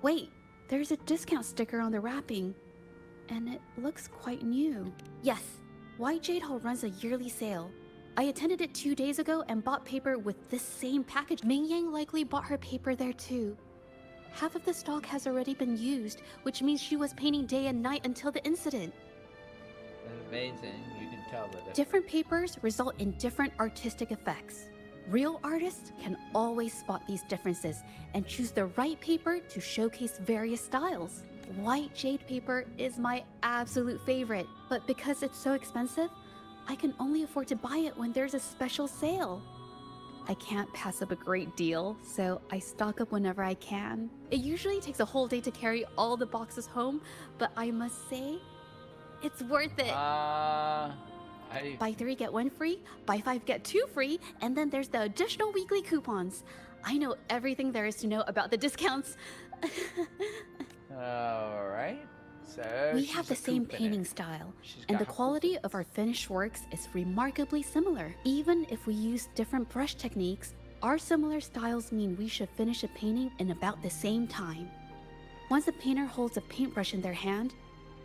Speaker 6: Wait, there's a discount sticker on the wrapping, and it looks quite new. Yes, White Jade Hall runs a yearly sale. I attended it 2 days ago and bought paper with this same package. Mingyang likely bought her paper there too. Half of the stock has already been used, which means she was painting day and night until the incident.
Speaker 5: That's amazing. You can tell that.
Speaker 6: Different papers result in different artistic effects. Real artists can always spot these differences and choose the right paper to showcase various styles. White jade paper is my absolute favorite, but because it's so expensive, I can only afford to buy it when there's a special sale. I can't pass up a great deal, so I stock up whenever I can. It usually takes a whole day to carry all the boxes home, but I must say, it's worth it.
Speaker 5: I How do you...
Speaker 6: Buy 3, get 1 free, buy 5, get 2 free, and then there's the additional weekly coupons. I know everything there is to know about the discounts.
Speaker 5: Alright. So
Speaker 6: We
Speaker 5: she's
Speaker 6: have
Speaker 5: a
Speaker 6: the same
Speaker 5: couponer.
Speaker 6: painting style,
Speaker 5: She's
Speaker 6: and
Speaker 5: got
Speaker 6: the
Speaker 5: her
Speaker 6: quality
Speaker 5: coupons.
Speaker 6: of our finished works is remarkably similar. Even if we use different brush techniques, our similar styles mean we should finish a painting in about the same time. Once a painter holds a paintbrush in their hand,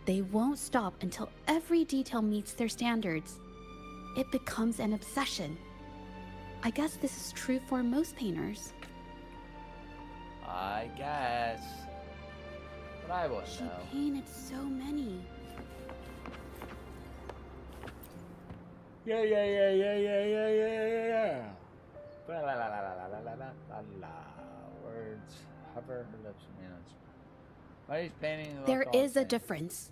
Speaker 6: they won't stop until every detail meets their standards. It becomes an obsession. I guess this is true for most painters.
Speaker 5: I guess. But I wouldn't
Speaker 6: She
Speaker 5: know.
Speaker 6: painted so many.
Speaker 5: Yeah. La la la la la la la la la. Words. Hover her lips and hands. Why is painting look
Speaker 6: There
Speaker 5: all
Speaker 6: is
Speaker 5: the
Speaker 6: a
Speaker 5: same?
Speaker 6: difference.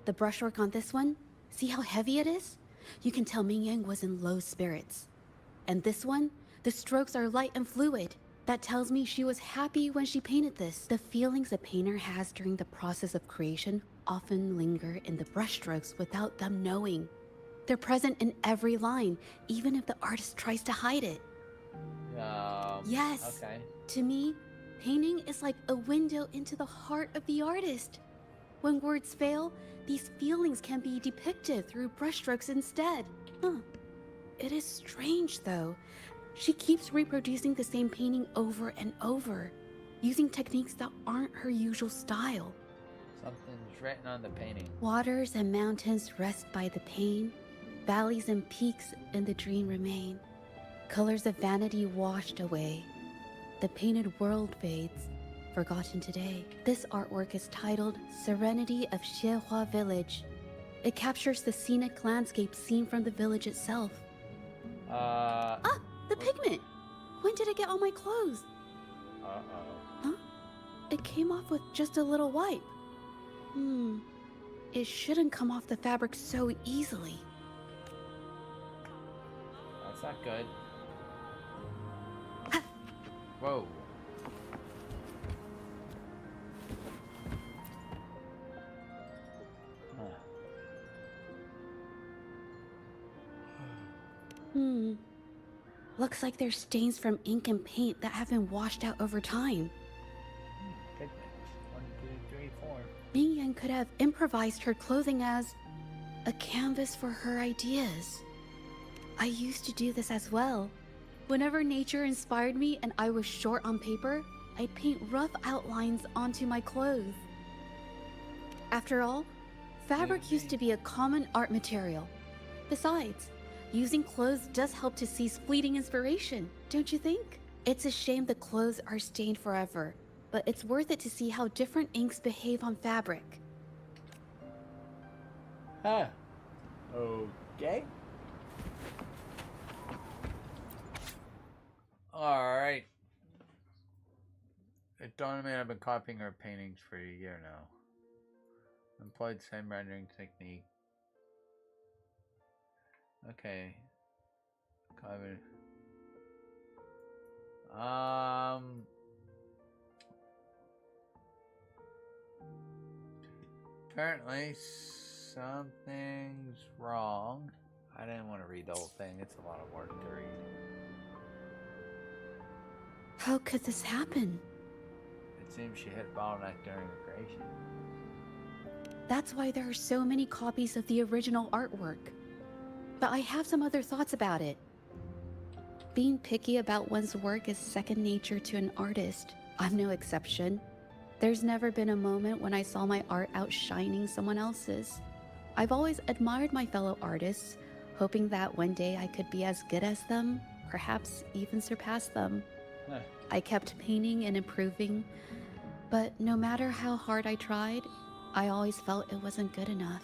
Speaker 6: The brushwork on this one, see how heavy it is? You can tell Ming Yang was in low spirits. And this one, the strokes are light and fluid. That tells me she was happy when she painted this. The feelings a painter has during the process of creation often linger in the brushstrokes without them knowing. They're present in every line, even if the artist tries to hide it. Yes.
Speaker 5: Okay.
Speaker 6: To me, painting is like a window into the heart of the artist. When words fail, these feelings can be depicted through brushstrokes instead. It is strange, though. She keeps reproducing the same painting over and over, using techniques that aren't her usual style.
Speaker 5: Something's written on the painting.
Speaker 6: Waters and mountains rest by the pain, valleys and peaks in the dream remain. Colors of vanity washed away. The painted world fades, forgotten today. This artwork is titled Serenity of Xiehua Village. It captures the scenic landscape seen from the village itself. The pigment! When did it get on my clothes? Huh? It came off with just a little wipe. It shouldn't come off the fabric so easily.
Speaker 5: That's not good. Whoa.
Speaker 6: Looks like there's stains from ink and paint that have been washed out over time.
Speaker 5: Pigment. 1, 2, 3, 4.
Speaker 6: Ming Yan could have improvised her clothing as a canvas for her ideas. I used to do this as well. Whenever nature inspired me and I was short on paper, I'd paint rough outlines onto my clothes. After all, fabric used to be a common art material. Besides, using clothes does help to seize fleeting inspiration, don't you think? It's a shame the clothes are stained forever, but it's worth it to see how different inks behave on fabric.
Speaker 5: Okay. Alright. It dawned on me I've been copying her paintings for a year now. Employed the same rendering technique. Okay. Apparently something's wrong. I didn't want to read the whole thing. It's a lot of work to read.
Speaker 6: How could this happen?
Speaker 5: It seems she hit bottleneck during the creation.
Speaker 6: That's why there are so many copies of the original artwork. But I have some other thoughts about it. Being picky about one's work is second nature to an artist. I'm no exception. There's never been a moment when I saw my art outshining someone else's. I've always admired my fellow artists, hoping that one day I could be as good as them, perhaps even surpass them. I kept painting and improving, but no matter how hard I tried, I always felt it wasn't good enough.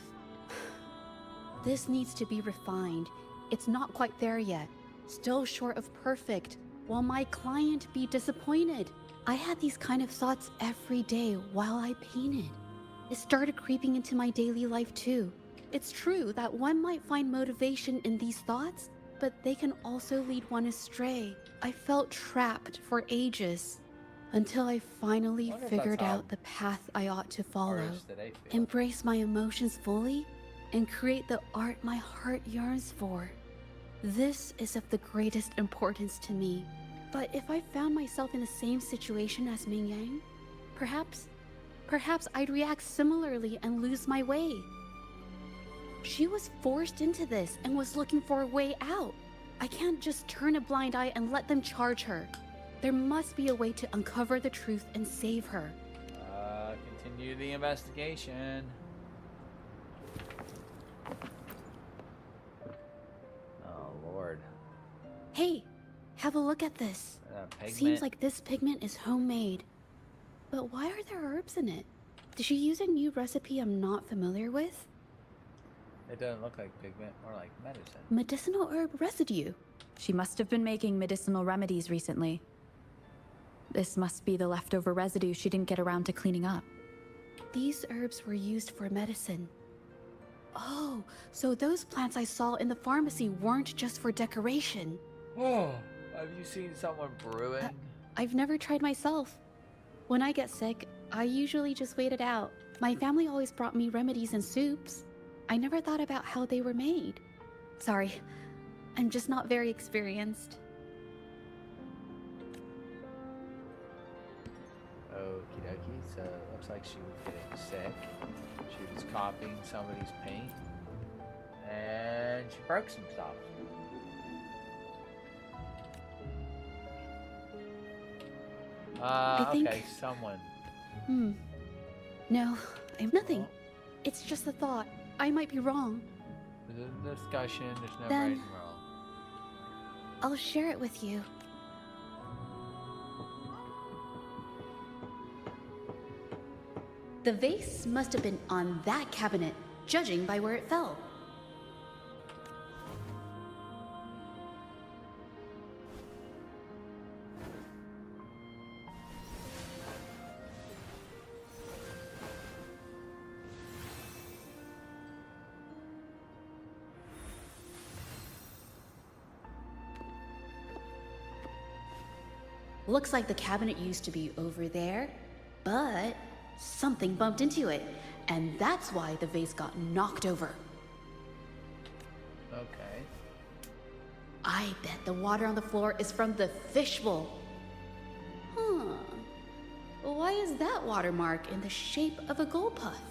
Speaker 6: This needs to be refined. It's not quite there yet. Still short of perfect. Will my client be disappointed? I had these kind of thoughts every day while I painted. It started creeping into my daily life too. It's true that one might find motivation in these thoughts, but they can also lead one astray. I felt trapped for ages until I finally
Speaker 5: Wonder if
Speaker 6: figured
Speaker 5: that's how
Speaker 6: out the path I ought to follow.
Speaker 5: Artists today feel.
Speaker 6: Embrace my emotions fully and create the art my heart yearns for. This is of the greatest importance to me. But if I found myself in the same situation as Ming Yang, perhaps I'd react similarly and lose my way. She was forced into this and was looking for a way out. I can't just turn a blind eye and let them charge her. There must be a way to uncover the truth and save her.
Speaker 5: Continue the investigation. Oh, Lord.
Speaker 6: Hey, have a look at this.
Speaker 5: Pigment.
Speaker 6: Seems like this pigment is homemade. But why are there herbs in it? Did she use a new recipe I'm not familiar with?
Speaker 5: It doesn't look like pigment, more like medicine.
Speaker 6: Medicinal herb residue.
Speaker 2: She must have been making medicinal remedies recently. This must be the leftover residue she didn't get around to cleaning up.
Speaker 6: These herbs were used for medicine. Oh, so those plants I saw in the pharmacy weren't just for decoration.
Speaker 5: Oh, have you seen someone brewing?
Speaker 6: I've never tried myself. When I get sick, I usually just wait it out. My family always brought me remedies and soups. I never thought about how they were made. Sorry, I'm just not very experienced.
Speaker 5: Okie dokie, so it looks like she was getting sick. She was copying somebody's paint. And she broke some stuff.
Speaker 6: I think...
Speaker 5: Okay, someone.
Speaker 6: No, I'm nothing. It's just a thought. I might be wrong.
Speaker 5: There's a discussion, there's no
Speaker 6: Then-
Speaker 5: right and wrong.
Speaker 6: I'll share it with you. The vase must have been on that cabinet, judging by where it fell. Looks like the cabinet used to be over there, but something bumped into it, and that's why the vase got knocked over.
Speaker 5: Okay.
Speaker 6: I bet the water on the floor is from the fishbowl. Huh. Why is that watermark in the shape of a gold puff?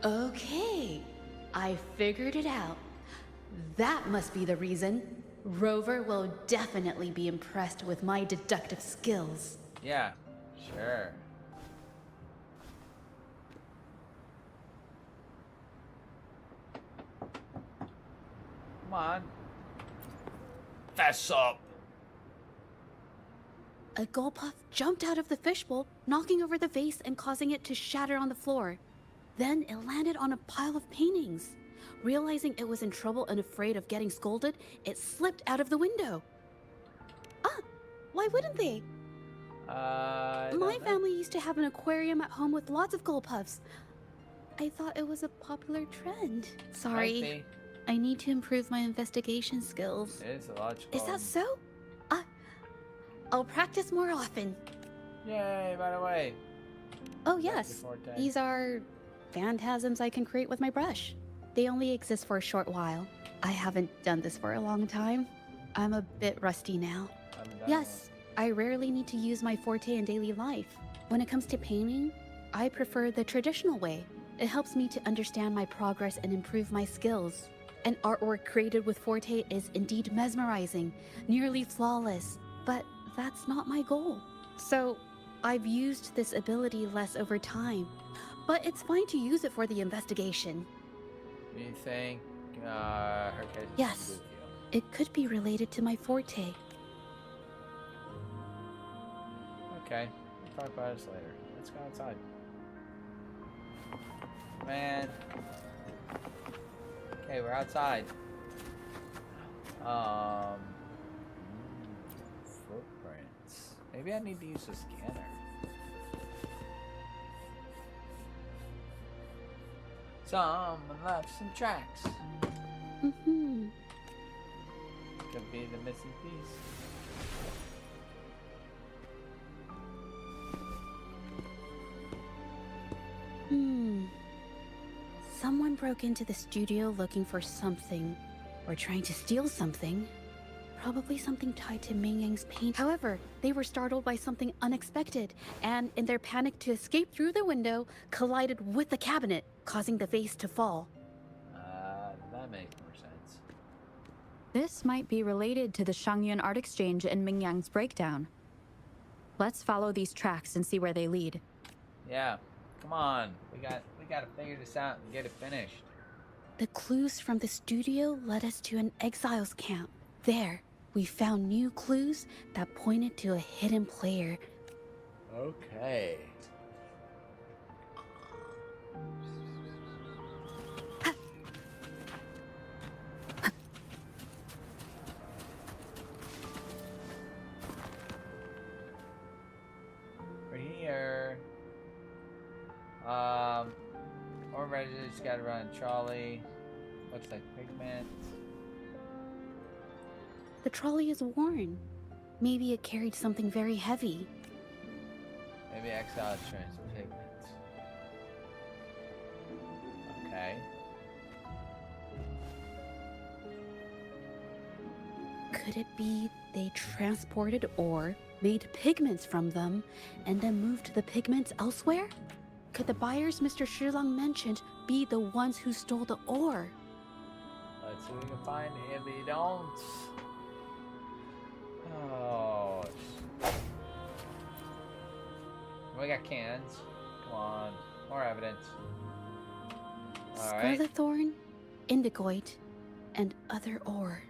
Speaker 6: Okay, I figured it out. That must be the reason. Rover will definitely be impressed with my deductive skills.
Speaker 5: Yeah, sure. Come on. Fess up.
Speaker 6: A gold puff jumped out of the fishbowl, knocking over the vase and causing it to shatter on the floor. Then it landed on a pile of paintings. Realizing it was in trouble and afraid of getting scolded, it slipped out of the window. Ah, why wouldn't they? My family used to have an aquarium at home with lots of gold puffs. I thought it was a popular trend. Sorry, I need to improve my investigation skills.
Speaker 5: It is logical.
Speaker 6: Is that so? I'll practice more often.
Speaker 5: Yay, by the way.
Speaker 6: Oh yes, these are phantasms I can create with my brush. They only exist for a short while. I haven't done this for a long time. I'm a bit rusty now. Yes, I rarely need to use my forte in daily life. When it comes to painting, I prefer the traditional way. It helps me to understand my progress and improve my skills. An artwork created with forte is indeed mesmerizing, nearly flawless, but that's not my goal. So, I've used this ability less over time, but it's fine to use it for the investigation.
Speaker 5: You think her case
Speaker 6: Yes.
Speaker 5: is with you?
Speaker 6: It could be related to my forte.
Speaker 5: Okay, we'll talk about this later. Let's go outside. Man. Okay, we're outside. Footprints. Maybe I need to use the scanner. Someone left some tracks.
Speaker 6: Mm-hmm.
Speaker 5: Could be the missing piece.
Speaker 6: Someone broke into the studio looking for something, or trying to steal something. Probably something tied to Ming Yang's paint. However, they were startled by something unexpected, and in their panic to escape through the window, collided with the cabinet, causing the vase to fall.
Speaker 5: That makes more sense.
Speaker 2: This might be related to the Shangyun Art Exchange and Ming Yang's breakdown. Let's follow these tracks and see where they lead.
Speaker 5: Yeah, come on. We gotta figure this out and get it finished.
Speaker 6: The clues from the studio led us to an exiles camp. There, we found new clues that pointed to a hidden player.
Speaker 5: Okay. We're here. Or residents gotta run trolley. Looks like pigment.
Speaker 6: The trolley is worn. Maybe it carried something very heavy.
Speaker 5: Maybe exile trans pigments. Okay.
Speaker 6: Could it be they transported ore, made pigments from them, and then moved the pigments elsewhere? Could the buyers Mr. Shilang mentioned be the ones who stole the ore?
Speaker 5: Let's see what we can find if we don't. Oh. We got cans. Come on. More evidence. Alright.
Speaker 6: Scarlet thorn, indigoite, and other ore.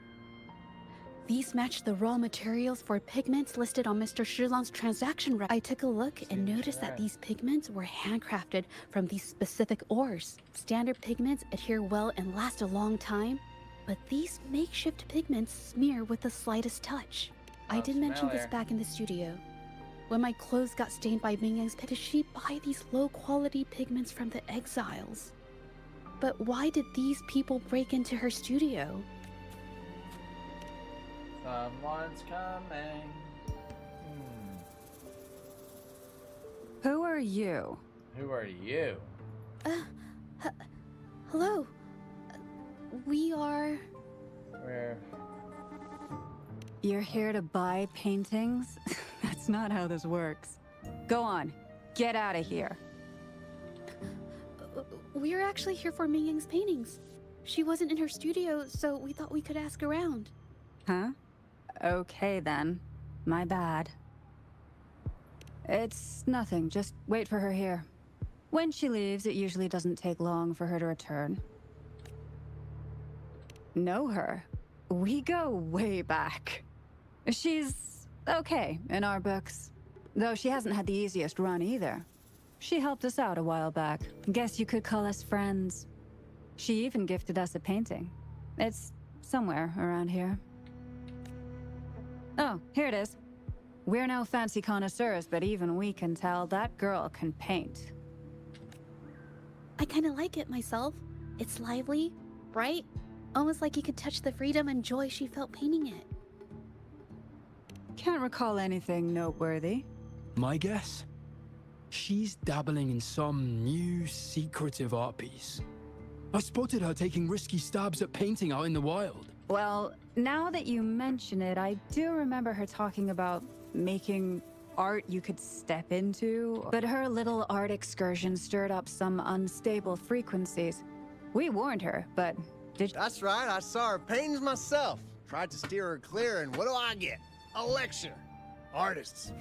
Speaker 6: These match the raw materials for pigments listed on Mr. Shilang's transaction record. I took a look and noticed that these pigments were handcrafted from these specific ores. Standard pigments adhere well and last a long time, but these makeshift pigments smear with the slightest touch. I did mention this back in the studio. When my clothes got stained by Ming Yang's did she buy these low-quality pigments from the exiles? But why did these people break into her studio?
Speaker 5: Someone's coming.
Speaker 2: Who are you?
Speaker 5: Who are you?
Speaker 6: Hello. We are...
Speaker 2: You're here to buy paintings? That's not how this works. Go on. Get out of here.
Speaker 6: We're actually here for Ming Yang's paintings. She wasn't in her studio, so we thought we could ask around.
Speaker 2: Huh? Okay then. My bad. It's nothing. Just wait for her here. When she leaves, it usually doesn't take long for her to return. Know her? We go way back. She's okay in our books. Though she hasn't had the easiest run either. She helped us out a while back. Guess you could call us friends. She even gifted us a painting. It's somewhere around here. Oh, here it is. We're no fancy connoisseurs, but even we can tell that girl can paint.
Speaker 6: I kind of like it myself. It's lively, bright, almost like you could touch the freedom and joy she felt painting it.
Speaker 2: Can't recall anything noteworthy.
Speaker 8: My guess? She's dabbling in some new secretive art piece. I spotted her taking risky stabs at painting out in the wild.
Speaker 2: Well, now that you mention it, I do remember her talking about making art you could step into, but her little art excursion stirred up some unstable frequencies. We warned her, but did...
Speaker 9: That's right, I saw her paintings myself. Tried to steer her clear, and what do I get? A lecture. Artists.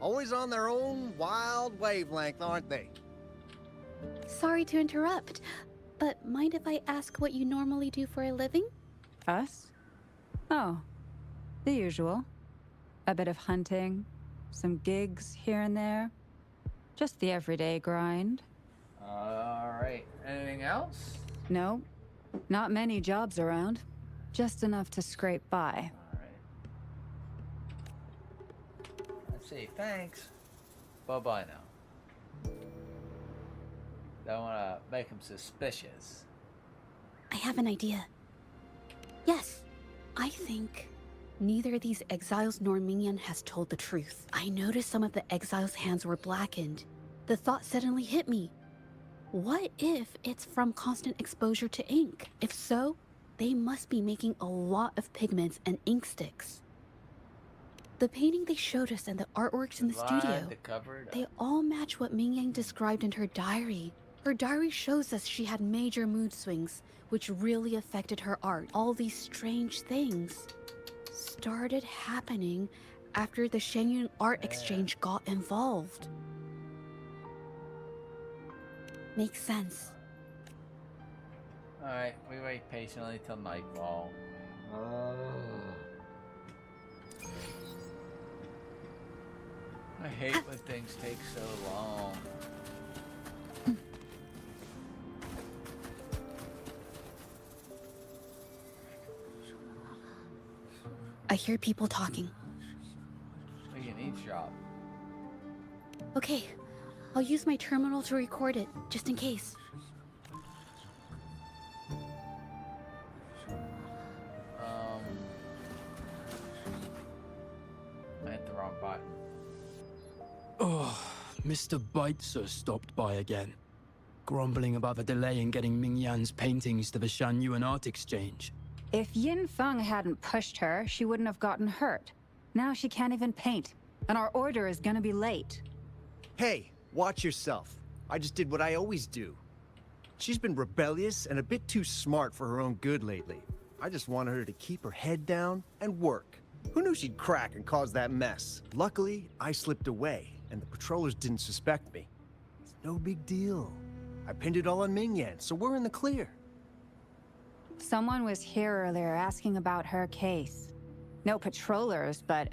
Speaker 9: Always on their own wild wavelength, aren't they?
Speaker 6: Sorry to interrupt, but mind if I ask what you normally do for a living?
Speaker 2: Us? Oh, the usual. A bit of hunting, some gigs here and there. Just the everyday grind.
Speaker 5: Alright. Anything else?
Speaker 2: No, not many jobs around. Just enough to scrape by.
Speaker 5: Alright. Let's see. Thanks. Bye-bye now. Don't want to make him suspicious.
Speaker 6: I have an idea. Yes, I think neither these exiles nor Mingyan has told the truth. I noticed some of the exiles' hands were blackened. The thought suddenly hit me. What if it's from constant exposure to ink? If so, they must be making a lot of pigments and ink sticks. The painting they showed us and the artworks in the studio, they all match what Ming Yang described in her diary. Her diary shows us she had major mood swings, which really affected her art. All these strange things started happening after the Shenyun Art Exchange got involved. Makes sense.
Speaker 5: Alright, we wait patiently till nightfall. I hate when things take so long.
Speaker 6: I hear people talking.
Speaker 5: We can eavesdrop.
Speaker 6: Okay, I'll use my terminal to record it, just in case.
Speaker 5: I hit the wrong button.
Speaker 8: Oh, Mr. Beitzer stopped by again, grumbling about the delay in getting Ming Yan's paintings to the Shanyuan Art Exchange.
Speaker 2: If Yin Feng hadn't pushed her, she wouldn't have gotten hurt. Now she can't even paint, and our order is gonna be late.
Speaker 9: Hey, watch yourself. I just did what I always do. She's been rebellious and a bit too smart for her own good lately. I just wanted her to keep her head down and work. Who knew she'd crack and cause that mess? Luckily, I slipped away, and the patrollers didn't suspect me. It's no big deal. I pinned it all on Ming Yan, so we're in the clear.
Speaker 2: Someone was here earlier asking about her case. No patrollers, but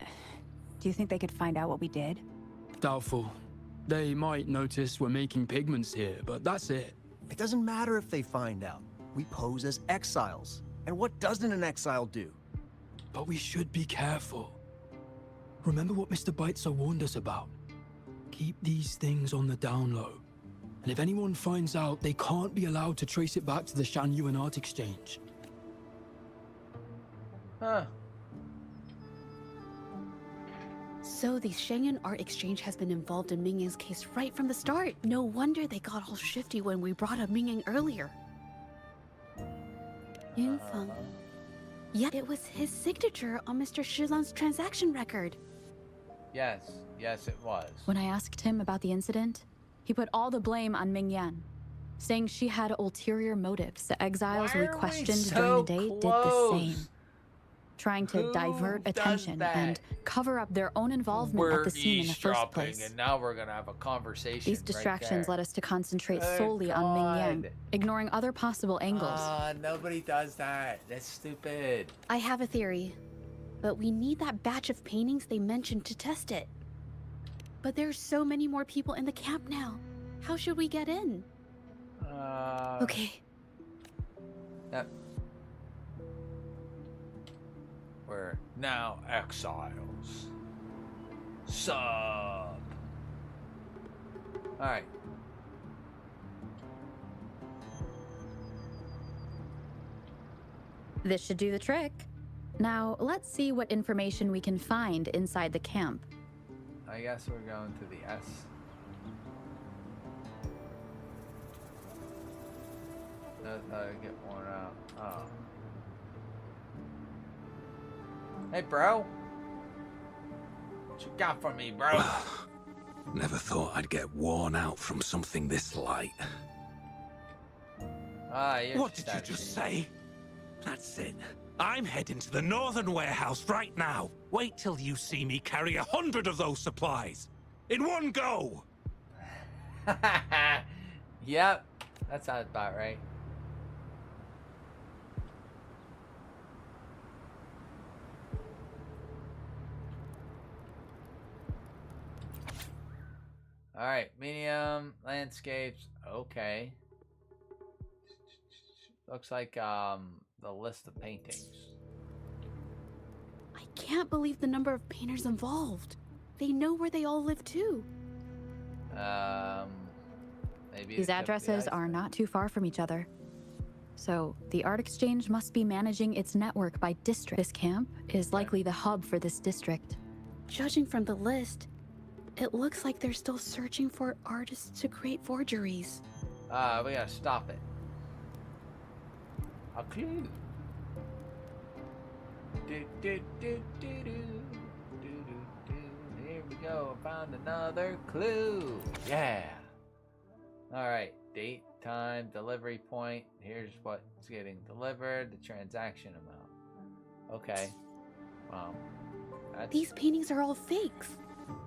Speaker 2: do you think they could find out what we did?
Speaker 8: Doubtful. They might notice we're making pigments here, but that's it.
Speaker 9: It doesn't matter if they find out. We pose as exiles. And what doesn't an exile do?
Speaker 8: But we should be careful. Remember what Mr. Beitzer warned us about. Keep these things on the down low. And if anyone finds out, they can't be allowed to trace it back to the Shanyuan Art Exchange.
Speaker 5: Huh.
Speaker 6: So the Shenyun Art Exchange has been involved in Ming Yang's case right from the start. No wonder they got all shifty when we brought up Ming Yang earlier. Yin Feng. Yeah, it was his signature on Mr. Shilan's transaction record.
Speaker 5: Yes, it was.
Speaker 2: When I asked him about the incident, he put all the blame on Ming Yan, saying she had ulterior motives. The exiles we questioned during the day did the same, trying to divert attention and cover up their own involvement at the scene in the first place.
Speaker 5: And now we're gonna have a conversation.
Speaker 2: These distractions led us to concentrate solely on Ming Yang, ignoring other possible angles.
Speaker 5: Nobody does that. That's stupid.
Speaker 6: I have a theory, but we need that batch of paintings they mentioned to test it. But there's so many more people in the camp now. How should we get in? Okay.
Speaker 5: Yep. We're now exiles. Sub. Alright.
Speaker 2: This should do the trick. Now, let's see what information we can find inside the camp.
Speaker 5: I guess we're going to the S. That's how I get worn out. Oh. Hey, bro. What you got for me, bro?
Speaker 7: Never thought I'd get worn out from something this light. What did you just say? That's it. I'm heading to the northern warehouse right now. Wait till you see me carry 100 of those supplies. In one go!
Speaker 5: Yep. That sounds about right. Alright, medium, landscapes, okay. Looks like, the list of paintings.
Speaker 6: I can't believe the number of painters involved. They know where they all live too.
Speaker 5: Maybe
Speaker 2: These addresses are not too far from each other. So, the Art Exchange must be managing its network by district. This camp is likely the hub for this district.
Speaker 6: Judging from the list, it looks like they're still searching for artists to create forgeries.
Speaker 5: We gotta stop it. A clue. Here we go. Found another clue. Yeah. All right. Date, time, delivery point. Here's what's getting delivered. The transaction amount. Okay. Wow.
Speaker 6: These paintings are all fakes.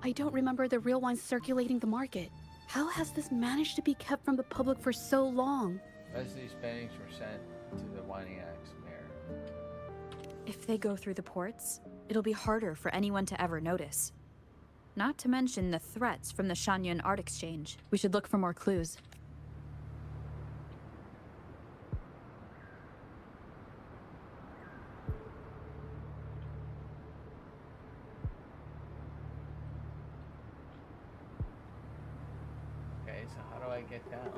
Speaker 6: I don't remember the real ones circulating the market. How has this managed to be kept from the public for so long?
Speaker 5: Most of these paintings were sent to the Winding Axe Mirror.
Speaker 11: If they go through the ports, it'll be harder for anyone to ever notice. Not to mention the threats from the Shanyun Art Exchange. We should look for more clues.
Speaker 5: Okay, so how do I get down?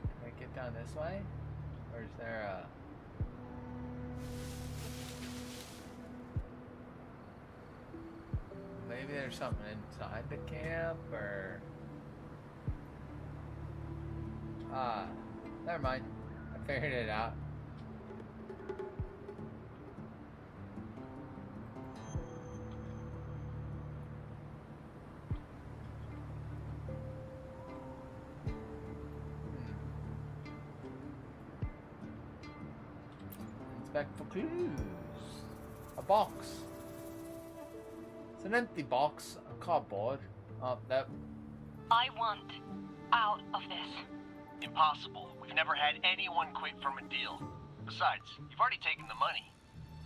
Speaker 5: Can I get down this way? Or is there a... Maybe there's something inside the camp, or... never mind. I figured it out. Inspect for clues. A box. It's an empty box, a cardboard. Oh, nope.
Speaker 12: I want out of this.
Speaker 13: Impossible. We've never had anyone quit from a deal. Besides, you've already taken the money.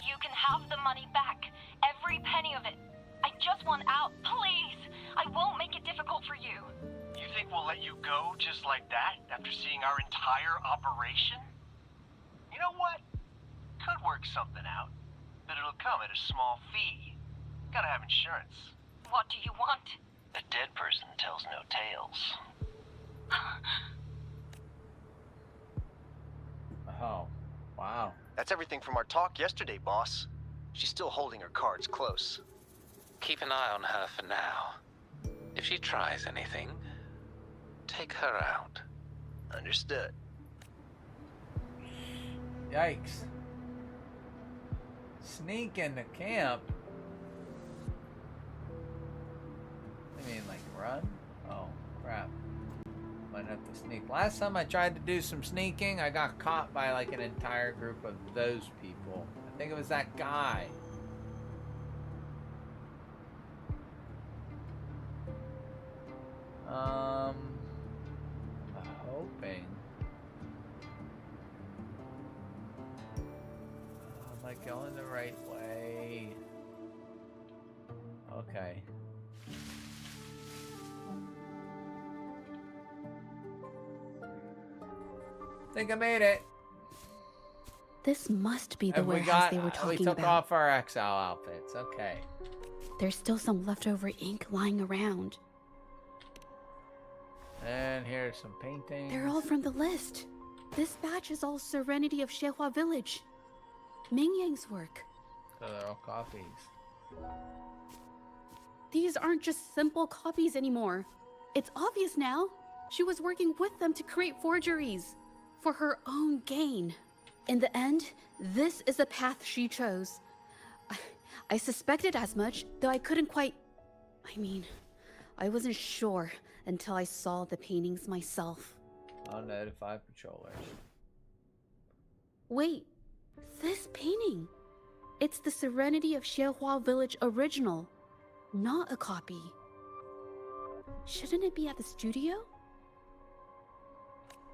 Speaker 12: You can have the money back. Every penny of it. I just want out, please. I won't make it difficult for you.
Speaker 13: You think we'll let you go just like that after seeing our entire operation? You know what? Could work something out, but it'll come at a small fee. Gotta have insurance.
Speaker 12: What do you want?
Speaker 13: A dead person tells no tales.
Speaker 5: Oh, wow.
Speaker 9: That's everything from our talk yesterday, boss. She's still holding her cards close.
Speaker 7: Keep an eye on her for now. If she tries anything, take her out.
Speaker 9: Understood.
Speaker 5: Yikes. Sneak in the camp? I mean, like, run? Oh, crap. Might have to sneak. Last time I tried to do some sneaking, I got caught by, like, an entire group of those people. I think it was that guy. I'm hoping. Am I going the right way? Okay. Think I made it.
Speaker 6: This must be the
Speaker 5: And
Speaker 6: warehouse they were talking
Speaker 5: we took
Speaker 6: about.
Speaker 5: off our exile outfits. Okay.
Speaker 6: There's still some leftover ink lying around.
Speaker 5: And here's some paintings.
Speaker 6: They're all from the list. This batch is all Serenity of Shehua Village. Ming Yang's work.
Speaker 5: So they're all copies.
Speaker 6: These aren't just simple copies anymore. It's obvious now. She was working with them to create forgeries for her own gain. In the end, this is the path she chose. I suspected as much, though I couldn't quite... I wasn't sure until I saw the paintings myself.
Speaker 5: I'll notify patrollers.
Speaker 6: Wait, this painting. It's the Serenity of Shehua Village original, not a copy. Shouldn't it be at the studio?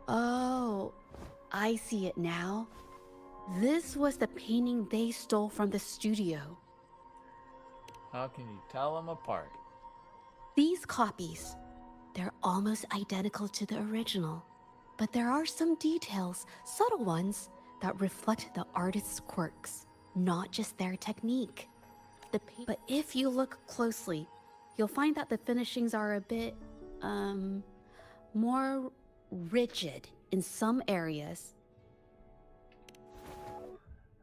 Speaker 6: Oh, I see it now. This was the painting they stole from the studio.
Speaker 5: How can you tell them apart?
Speaker 6: These copies, they're almost identical to the original, but there are some details, subtle ones, that reflect the artist's quirks, not just their technique. But if you look closely, you'll find that the finishings are a bit, more rigid in some areas.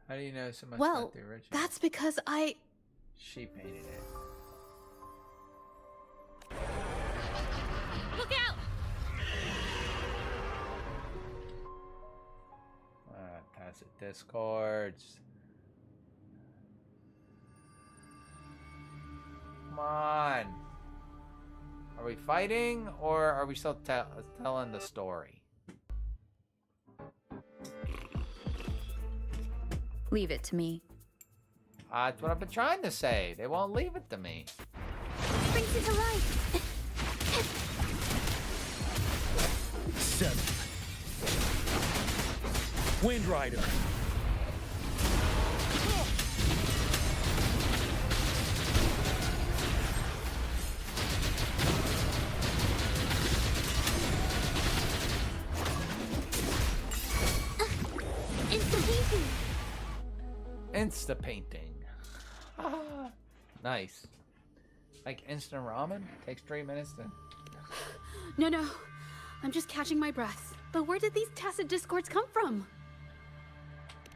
Speaker 5: How do you know so much
Speaker 6: Well,
Speaker 5: about the original?
Speaker 6: that's because
Speaker 5: She painted it. discords. Come on. Are we fighting or are we still telling the story?
Speaker 11: Leave it to me.
Speaker 5: That's what I've been trying to say. They won't leave it to me.
Speaker 3: Brings it to life.
Speaker 14: 7. Wind Rider.
Speaker 5: Insta painting. Nice. Like instant ramen? Takes 3 minutes to...
Speaker 6: No. I'm just catching my breath. But where did these tacit discords come from?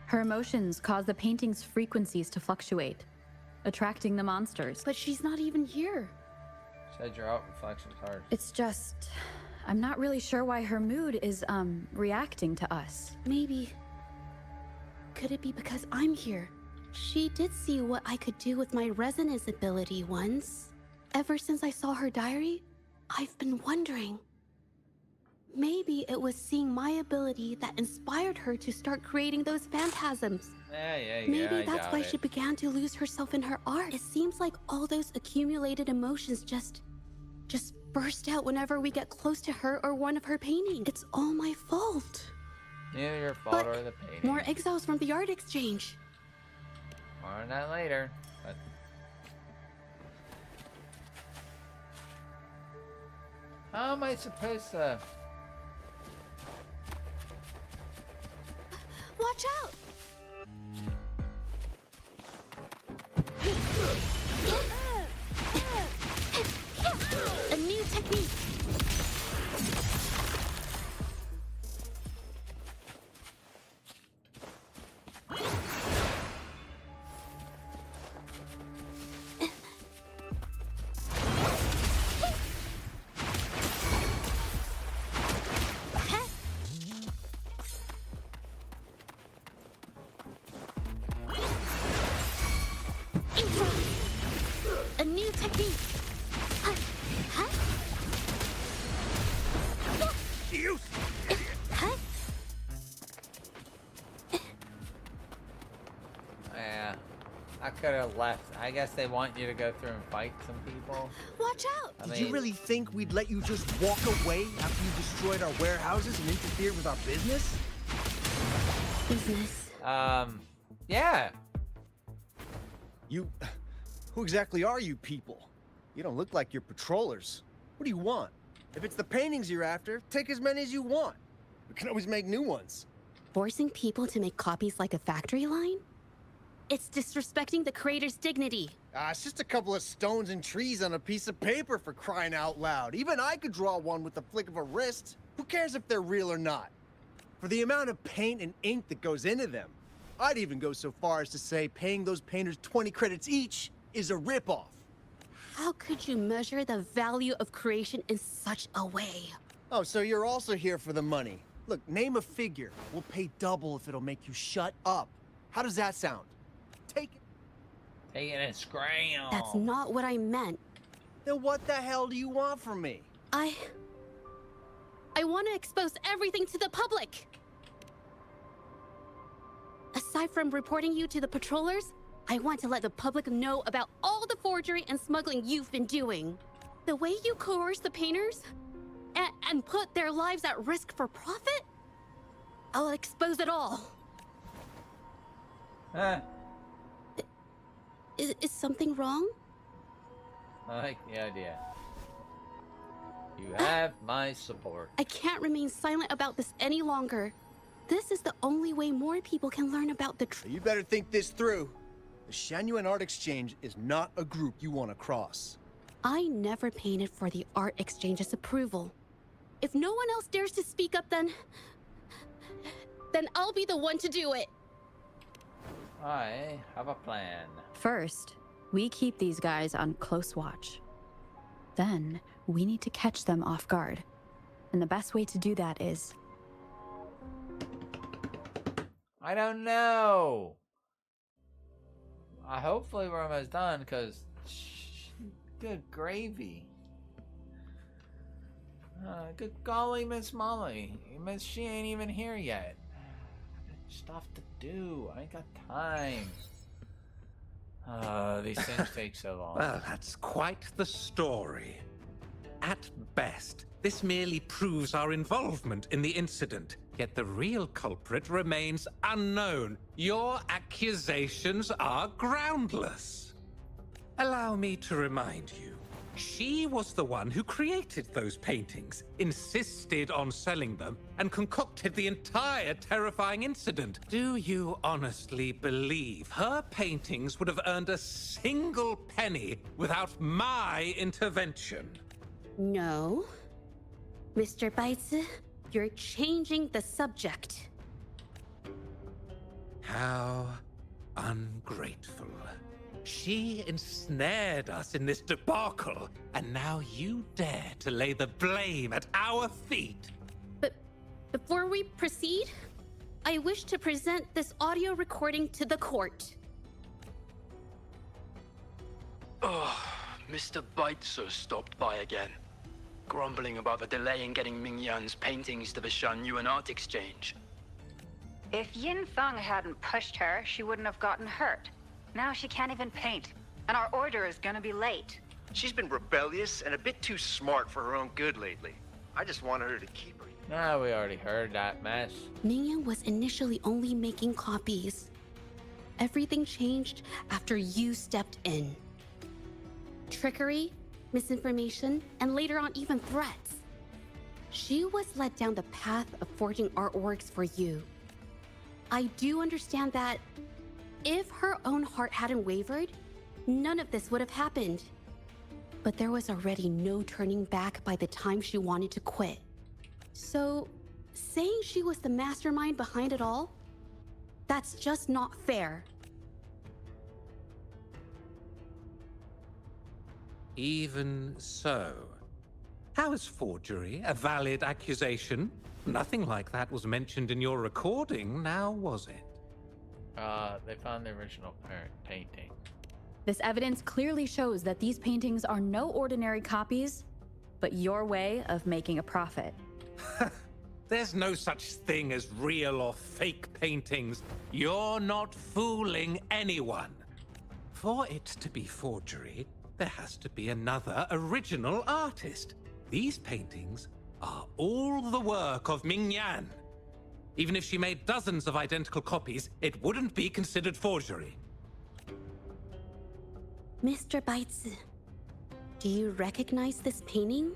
Speaker 6: Her emotions cause the painting's frequencies to fluctuate, attracting the monsters. But she's not even here.
Speaker 5: Said your out reflection's hard.
Speaker 6: It's just... I'm not really sure why her mood is, reacting to us. Maybe... Could it be because I'm here? She did see what I could do with my resonance ability once. Ever since I saw her diary, I've been wondering. Maybe it was seeing my ability that inspired her to start creating those phantasms. Maybe that's why she began to lose herself in her art. It seems like all those accumulated emotions just burst out whenever we get close to her or one of her paintings. It's all my fault.
Speaker 5: Neither your fault or the painting.
Speaker 6: More exiles from the art exchange.
Speaker 5: More on that later. But... How am I supposed to...
Speaker 6: Watch out! A new technique. A new technique.
Speaker 14: You.
Speaker 5: Yeah, I could have left. I guess they want you to go through and fight some people.
Speaker 6: Watch out!
Speaker 9: Did you really think we'd let you just walk away after you destroyed our warehouses and interfered with our business?
Speaker 6: Business.
Speaker 5: Yeah.
Speaker 9: Who exactly are you people? You don't look like you're patrollers. What do you want? If it's the paintings you're after, take as many as you want. We can always make new ones.
Speaker 6: Forcing people to make copies like a factory line? It's disrespecting the creator's dignity.
Speaker 9: It's just a couple of stones and trees on a piece of paper, for crying out loud. Even I could draw one with the flick of a wrist. Who cares if they're real or not? For the amount of paint and ink that goes into them, I'd even go so far as to say paying those painters 20 credits each is a ripoff.
Speaker 6: How could you measure the value of creation in such a way?
Speaker 9: Oh, so you're also here for the money. Look, name a figure. We'll pay double if it'll make you shut up. How does that sound? Take it.
Speaker 5: Take it and scram.
Speaker 6: That's not what I meant.
Speaker 9: Then what the hell do you want from me?
Speaker 6: I want to expose everything to the public. Aside from reporting you to the patrollers, I want to let the public know about all the forgery and smuggling you've been doing. The way you coerce the painters and put their lives at risk for profit? I'll expose it all. Is something wrong?
Speaker 5: I like the idea. You have my support.
Speaker 6: I can't remain silent about this any longer. This is the only way more people can learn about the truth.
Speaker 9: You better think this through. The Shanyuan Art Exchange is not a group you want to cross.
Speaker 6: I never painted for the Art Exchange's approval. If no one else dares to speak up, then I'll be the one to do it.
Speaker 5: I have a plan.
Speaker 11: First, we keep these guys on close watch. Then, we need to catch them off guard. And the best way to do that is...
Speaker 5: I don't know. Hopefully we're almost done, because good gravy. Good golly, Miss Molly. She ain't even here yet. Stuff to do. I ain't got time. These things take so long.
Speaker 7: Well, that's quite the story. At best, this merely proves our involvement in the incident, yet the real culprit remains unknown. Your accusations are groundless. Allow me to remind you, she was the one who created those paintings, insisted on selling them, and concocted the entire terrifying incident. Do you honestly believe her paintings would have earned a single penny without my intervention?
Speaker 6: No. Mr. Baitsu, you're changing the subject.
Speaker 7: How ungrateful. She ensnared us in this debacle, and now you dare to lay the blame at our feet.
Speaker 6: But before we proceed, I wish to present this audio recording to the court.
Speaker 8: Oh, Mr. Baitsu stopped by again, grumbling about the delay in getting Ming Yan's paintings to the Shanyuan Art Exchange.
Speaker 15: If Yin Feng hadn't pushed her, she wouldn't have gotten hurt. Now she can't even paint, and our order is gonna be late.
Speaker 13: She's been rebellious and a bit too smart for her own good lately. I just wanted her to keep her.
Speaker 5: Nah, we already heard that mess.
Speaker 6: Ming Yan was initially only making copies. Everything changed after you stepped in. Trickery, misinformation, and later on even threats. She was led down the path of forging artworks for you. I do understand that if her own heart hadn't wavered, none of this would have happened. But there was already no turning back by the time she wanted to quit. So, saying she was the mastermind behind it all, that's just not fair.
Speaker 7: Even so, how is forgery a valid accusation? Nothing like that was mentioned in your recording, now was it?
Speaker 5: They found the original painting.
Speaker 11: This evidence clearly shows that these paintings are no ordinary copies, but your way of making a profit.
Speaker 7: There's no such thing as real or fake paintings. You're not fooling anyone. For it to be forgery, there has to be another original artist. These paintings are all the work of Ming Yan. Even if she made dozens of identical copies, it wouldn't be considered forgery.
Speaker 6: Mr. Baitsu, do you recognize this painting?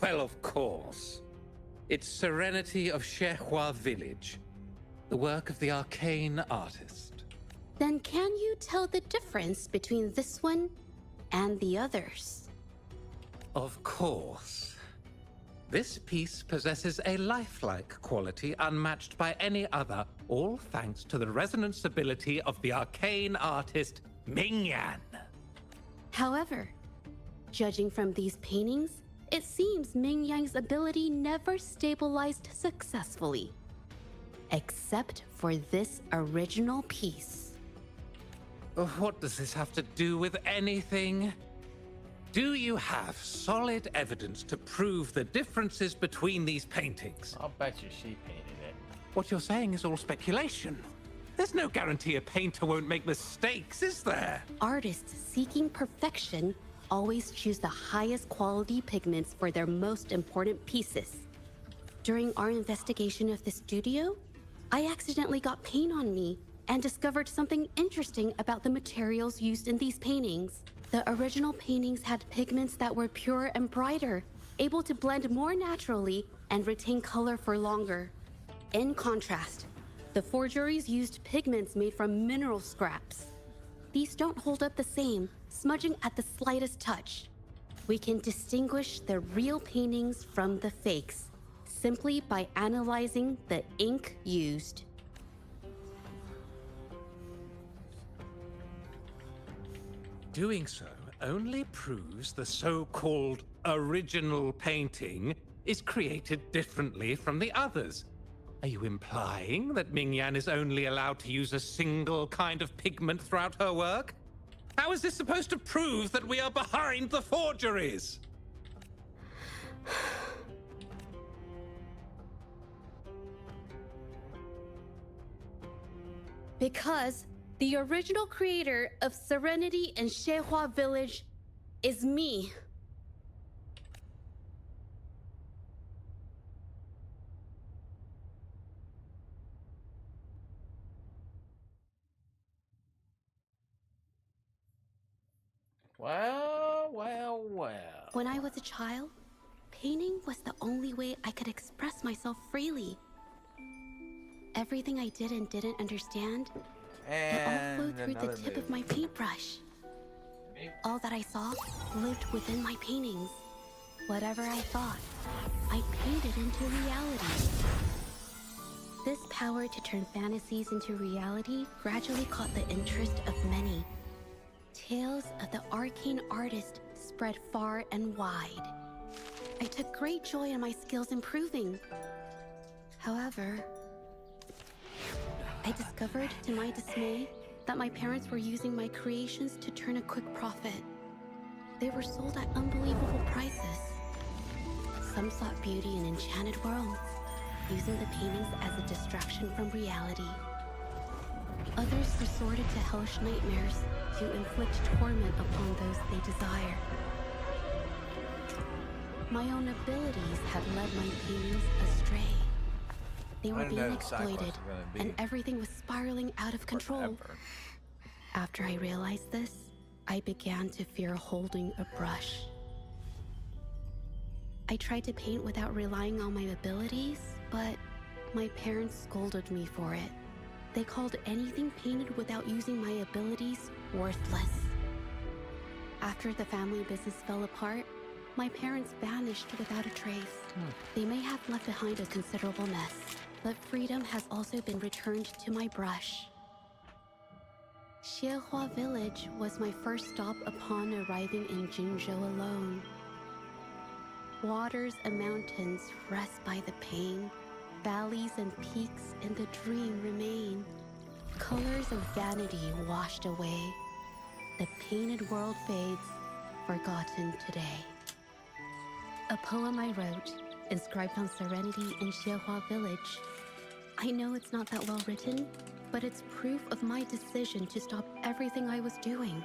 Speaker 7: Well, of course. It's Serenity of Shehua Village, the work of the arcane artist.
Speaker 6: Then can you tell the difference between this one and the others?
Speaker 7: Of course. This piece possesses a lifelike quality unmatched by any other, all thanks to the resonance ability of the arcane artist Ming Yan.
Speaker 6: However, judging from these paintings, it seems Ming Yan's ability never stabilized successfully. Except for this original piece.
Speaker 7: What does this have to do with anything? Do you have solid evidence to prove the differences between these paintings?
Speaker 5: I'll bet you she painted it.
Speaker 7: What you're saying is all speculation. There's no guarantee a painter won't make mistakes, is there?
Speaker 6: Artists seeking perfection always choose the highest quality pigments for their most important pieces. During our investigation of the studio, I accidentally got paint on me and discovered something interesting about the materials used in these paintings. The original paintings had pigments that were purer and brighter, able to blend more naturally and retain color for longer. In contrast, the forgeries used pigments made from mineral scraps. These don't hold up the same, smudging at the slightest touch. We can distinguish the real paintings from the fakes simply by analyzing the ink used.
Speaker 7: Doing so only proves the so-called original painting is created differently from the others. Are you implying that Mingyan is only allowed to use a single kind of pigment throughout her work? How is this supposed to prove that we are behind the forgeries?
Speaker 6: Because the original creator of Serenity and Shehua Village is me.
Speaker 5: Well, well, well.
Speaker 6: When I was a child, painting was the only way I could express myself freely. Everything I did and didn't understand, it all flowed through the tip of my paintbrush. All that I saw lived within my paintings. Whatever I thought, I painted into reality. This power to turn fantasies into reality gradually caught the interest of many. Tales of the arcane artist spread far and wide. I took great joy in my skills improving. However, I discovered, to my dismay, that my parents were using my creations to turn a quick profit. They were sold at unbelievable prices. Some sought beauty in enchanted worlds, using the paintings as a distraction from reality. Others resorted to hellish nightmares to inflict torment upon those they desire. My own abilities had led my paintings astray. They were being exploited, and everything was spiraling out of control. After I realized this, I began to fear holding a brush. I tried to paint without relying on my abilities, but my parents scolded me for it. They called anything painted without using my abilities worthless. After the family business fell apart, my parents vanished without a trace. They may have left behind a considerable mess, but freedom has also been returned to my brush. Xiehua Village was my first stop upon arriving in Jinzhou alone. Waters and mountains rest by the pain. Valleys and peaks in the dream remain. Colors of vanity washed away. The painted world fades, forgotten today. A poem I wrote, inscribed on Serenity in Xiehua Village. I know it's not that well written, but it's proof of my decision to stop everything I was doing.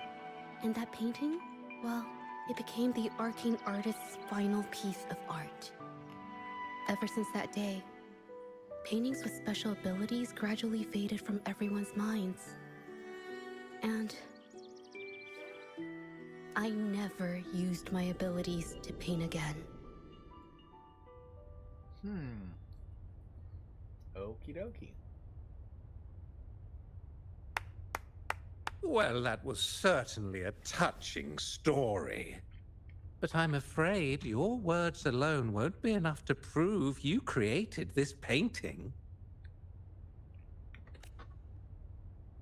Speaker 6: And that painting, well, it became the arcane artist's final piece of art. Ever since that day, paintings with special abilities gradually faded from everyone's minds. And I never used my abilities to paint again.
Speaker 5: Okie dokie.
Speaker 7: Well, that was certainly a touching story. But I'm afraid your words alone won't be enough to prove you created this painting.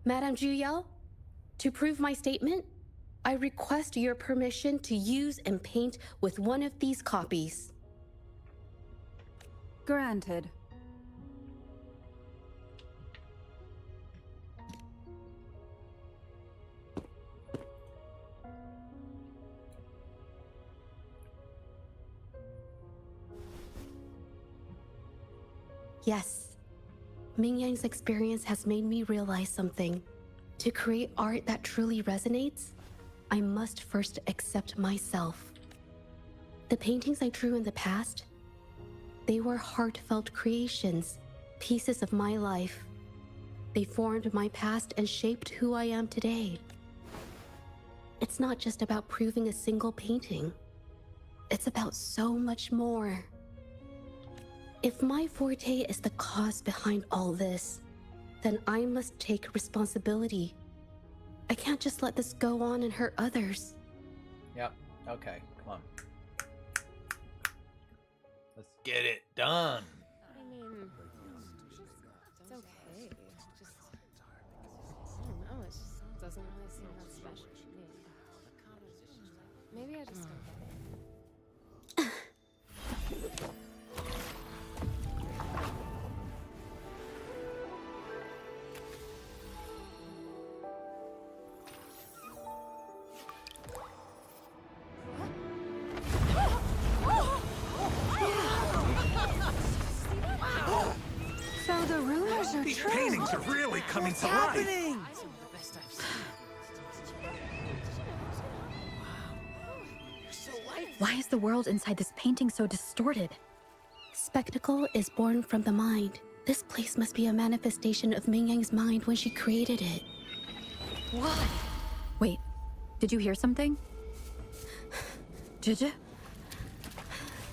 Speaker 6: Madame Juyao, to prove my statement, I request your permission to use and paint with one of these copies.
Speaker 2: Granted.
Speaker 6: Yes. Mingyang's experience has made me realize something. To create art that truly resonates, I must first accept myself. The paintings I drew in the past, they were heartfelt creations, pieces of my life. They formed my past and shaped who I am today. It's not just about proving a single painting. It's about so much more. If my forte is the cause behind all this, then I must take responsibility. I can't just let this go on and hurt others.
Speaker 5: Yep. Okay, come on. Let's get it done.
Speaker 16: I mean, it's okay. It's just, I don't know, it just doesn't really seem that special to me. Maybe I just don't get it.
Speaker 14: paintings are really coming to life.
Speaker 6: Why is the world inside this painting so distorted? Spectacle is born from the mind. This place must be a manifestation of Ming Yang's mind when she created it.
Speaker 11: Why? Wait, did you hear something? Did you?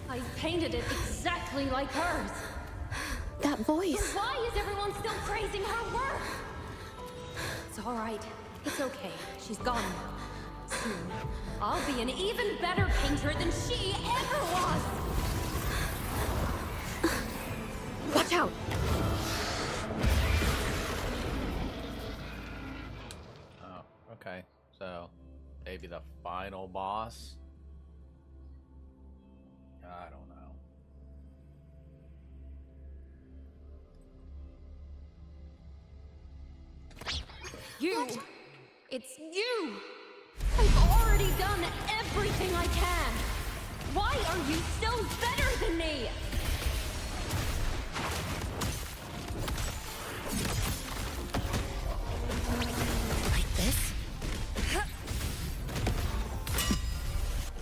Speaker 10: I painted it exactly like hers.
Speaker 6: That voice.
Speaker 10: Why is everyone still praising her work?
Speaker 11: It's all right. It's okay. She's gone now.
Speaker 10: Soon, I'll be an even better painter than she ever was.
Speaker 6: Watch out!
Speaker 5: Oh, okay. So, maybe the final boss? I don't know.
Speaker 10: You! It's you! I've already done everything I can! Why are you still better than me?
Speaker 6: Like this?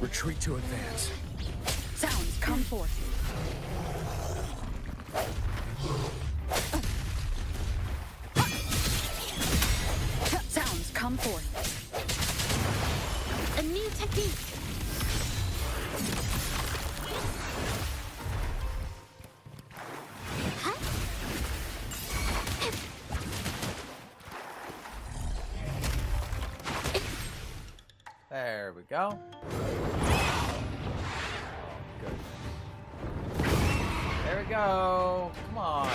Speaker 14: Retreat to advance.
Speaker 6: Sounds come forth. Sounds come forth. A new technique.
Speaker 5: There we go. There we go. Come on.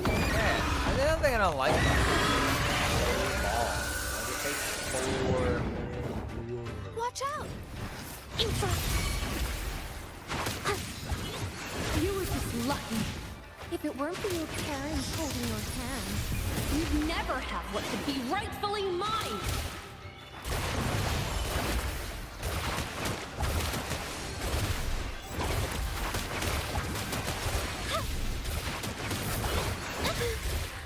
Speaker 5: Man, I don't think I don't like that. Like it takes 4.
Speaker 6: Watch out!
Speaker 10: You were just lucky. If it weren't for your parents holding your hand, you'd never have what could be rightfully mine!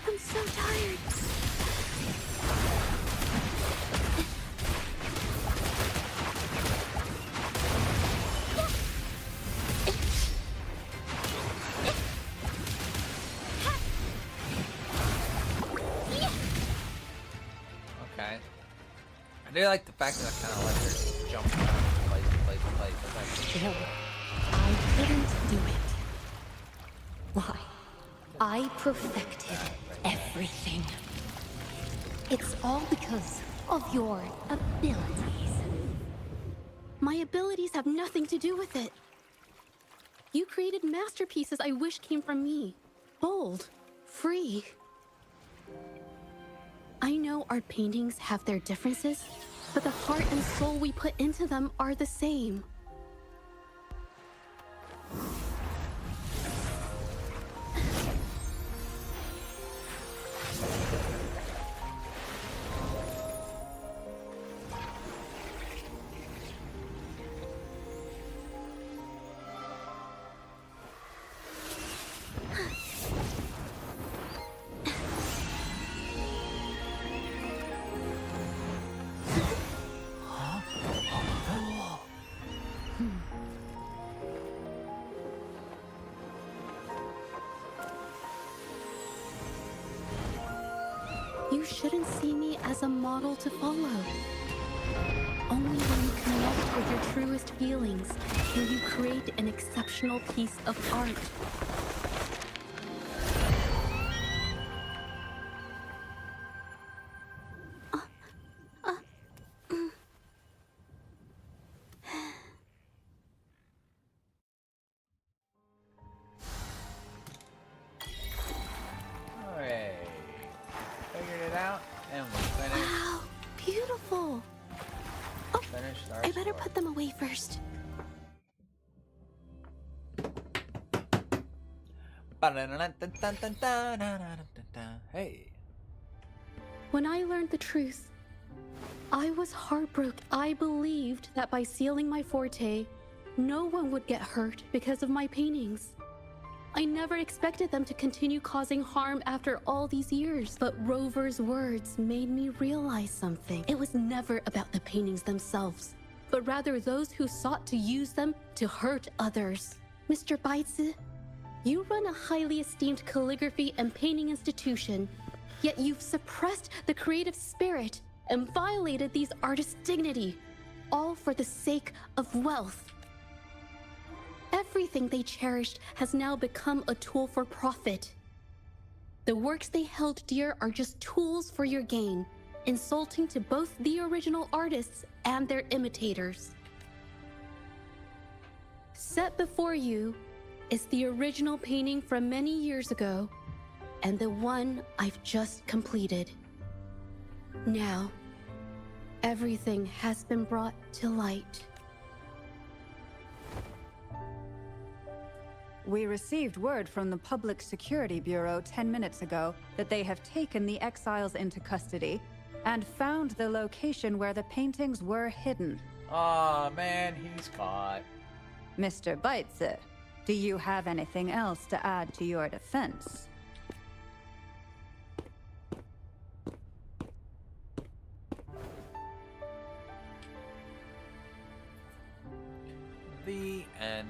Speaker 6: I'm so tired.
Speaker 5: Okay. I do like the fact that I kind of let her jump around place.
Speaker 10: No, I couldn't do it. Why? I perfected everything. It's all because of your abilities.
Speaker 6: My abilities have nothing to do with it. You created masterpieces I wish came from me. Bold, free. I know art paintings have their differences, but the heart and soul we put into them are the same. You shouldn't see me as a model to follow. Only when you connect with your truest feelings can you create an exceptional piece of art.
Speaker 5: Alright. Figured it out, and we finished.
Speaker 6: Wow, beautiful. Oh,
Speaker 5: Finished our
Speaker 6: I better
Speaker 5: story.
Speaker 6: put them away first.
Speaker 5: Hey.
Speaker 6: When I learned the truth, I was heartbroken. I believed that by sealing my forte, no one would get hurt because of my paintings. I never expected them to continue causing harm after all these years. But Rover's words made me realize something. It was never about the paintings themselves, but rather those who sought to use them to hurt others. Mr. Baitsu, you run a highly esteemed calligraphy and painting institution, yet you've suppressed the creative spirit and violated these artists' dignity, all for the sake of wealth. Everything they cherished has now become a tool for profit. The works they held dear are just tools for your gain, insulting to both the original artists and their imitators. Set before you is the original painting from many years ago, and the one I've just completed. Now, everything has been brought to light.
Speaker 2: We received word from the Public Security Bureau 10 minutes ago that they have taken the exiles into custody and found the location where the paintings were hidden.
Speaker 5: Aw, man, he's caught.
Speaker 2: Mr. Baitsu, do you have anything else to add to your defense?
Speaker 5: The end.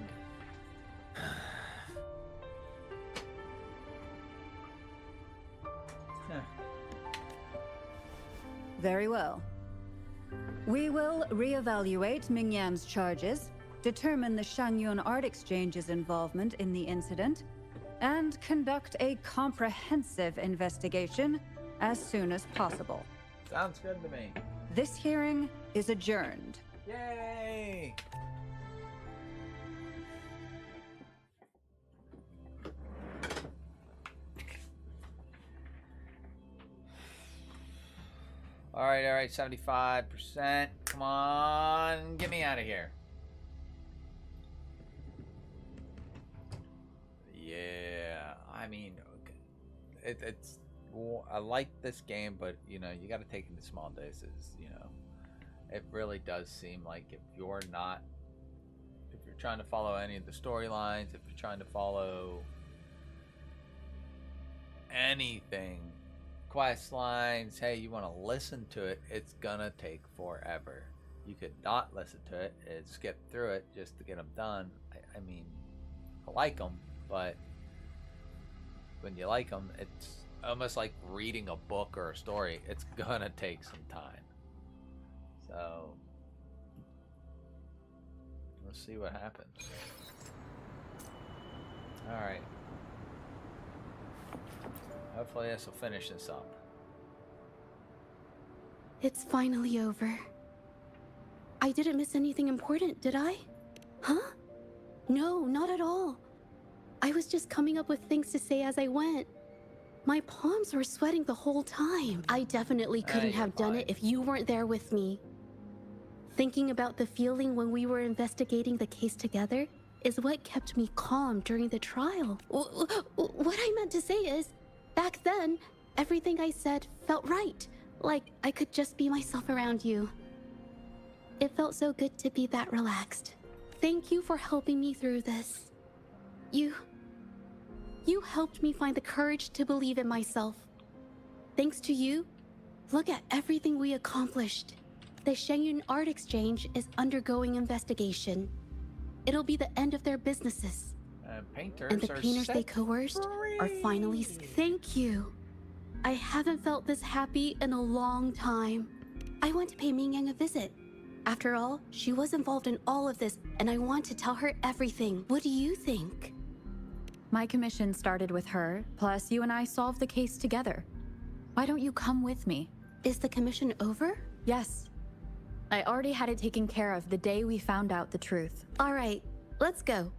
Speaker 2: Very well. We will reevaluate Mingyan's charges, determine the Shangyun Art Exchange's involvement in the incident, and conduct a comprehensive investigation as soon as possible.
Speaker 5: Sounds good to me.
Speaker 2: This hearing is adjourned.
Speaker 5: Yay! All right, 75%. Come on, get me out of here. Yeah, I mean, it's. I like this game, but you know, you got to take it in small doses. You know, it really does seem like if you're trying to follow any of the storylines, if you're trying to follow anything. Quest lines, hey, you want to listen to it, it's gonna take forever. You could not listen to it and skip through it just to get them done. I mean, I like them, but when you like them, it's almost like reading a book or a story. It's gonna take some time. So let's see what happens. All right. Hopefully this will finish this up.
Speaker 6: It's finally over. I didn't miss anything important, did I? Huh? No, not at all. I was just coming up with things to say as I went. My palms were sweating the whole time. I definitely couldn't have done it if you weren't there with me. Thinking about the feeling when we were investigating the case together is what kept me calm during the trial. What I meant to say is, back then, everything I said felt right. Like I could just be myself around you. It felt so good to be that relaxed. Thank you for helping me through this. You helped me find the courage to believe in myself. Thanks to you, look at everything we accomplished. The Shangyun Art Exchange is undergoing investigation. It'll be the end of their businesses.
Speaker 5: Painters
Speaker 6: and the painters they coerced are finally... Thank you. I haven't felt this happy in a long time. I want to pay Mingyang a visit. After all, she was involved in all of this, and I want to tell her everything. What do you think?
Speaker 11: My commission started with her, plus you and I solved the case together. Why don't you come with me?
Speaker 6: Is the commission over?
Speaker 11: Yes. I already had it taken care of the day we found out the truth.
Speaker 6: All right, let's go.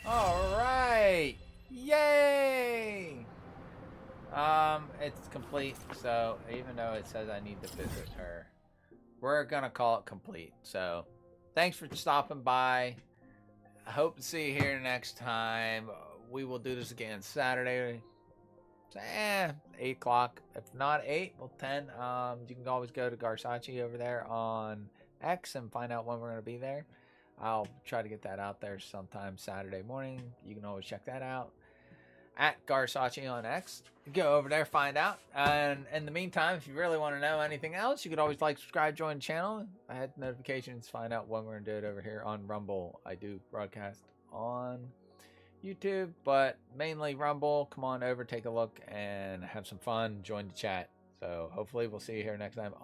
Speaker 5: All right. Yay! It's complete, so even though it says I need to visit her, we're gonna call it complete. So thanks for stopping by. I hope to see you here next time. We will do this again Saturday. 8 o'clock. If not 8, well 10. You can always go to Garsachi over there on X and find out when we're gonna be there. I'll try to get that out there sometime Saturday morning. You can always check that out at Garsachi on X. Go over there, find out. And in the meantime, if you really want to know anything else, you could always like, subscribe, join the channel. I had notifications, find out when we're going to do it over here on Rumble. I do broadcast on YouTube, but mainly Rumble. Come on over, take a look, and have some fun. Join the chat. So hopefully we'll see you here next time on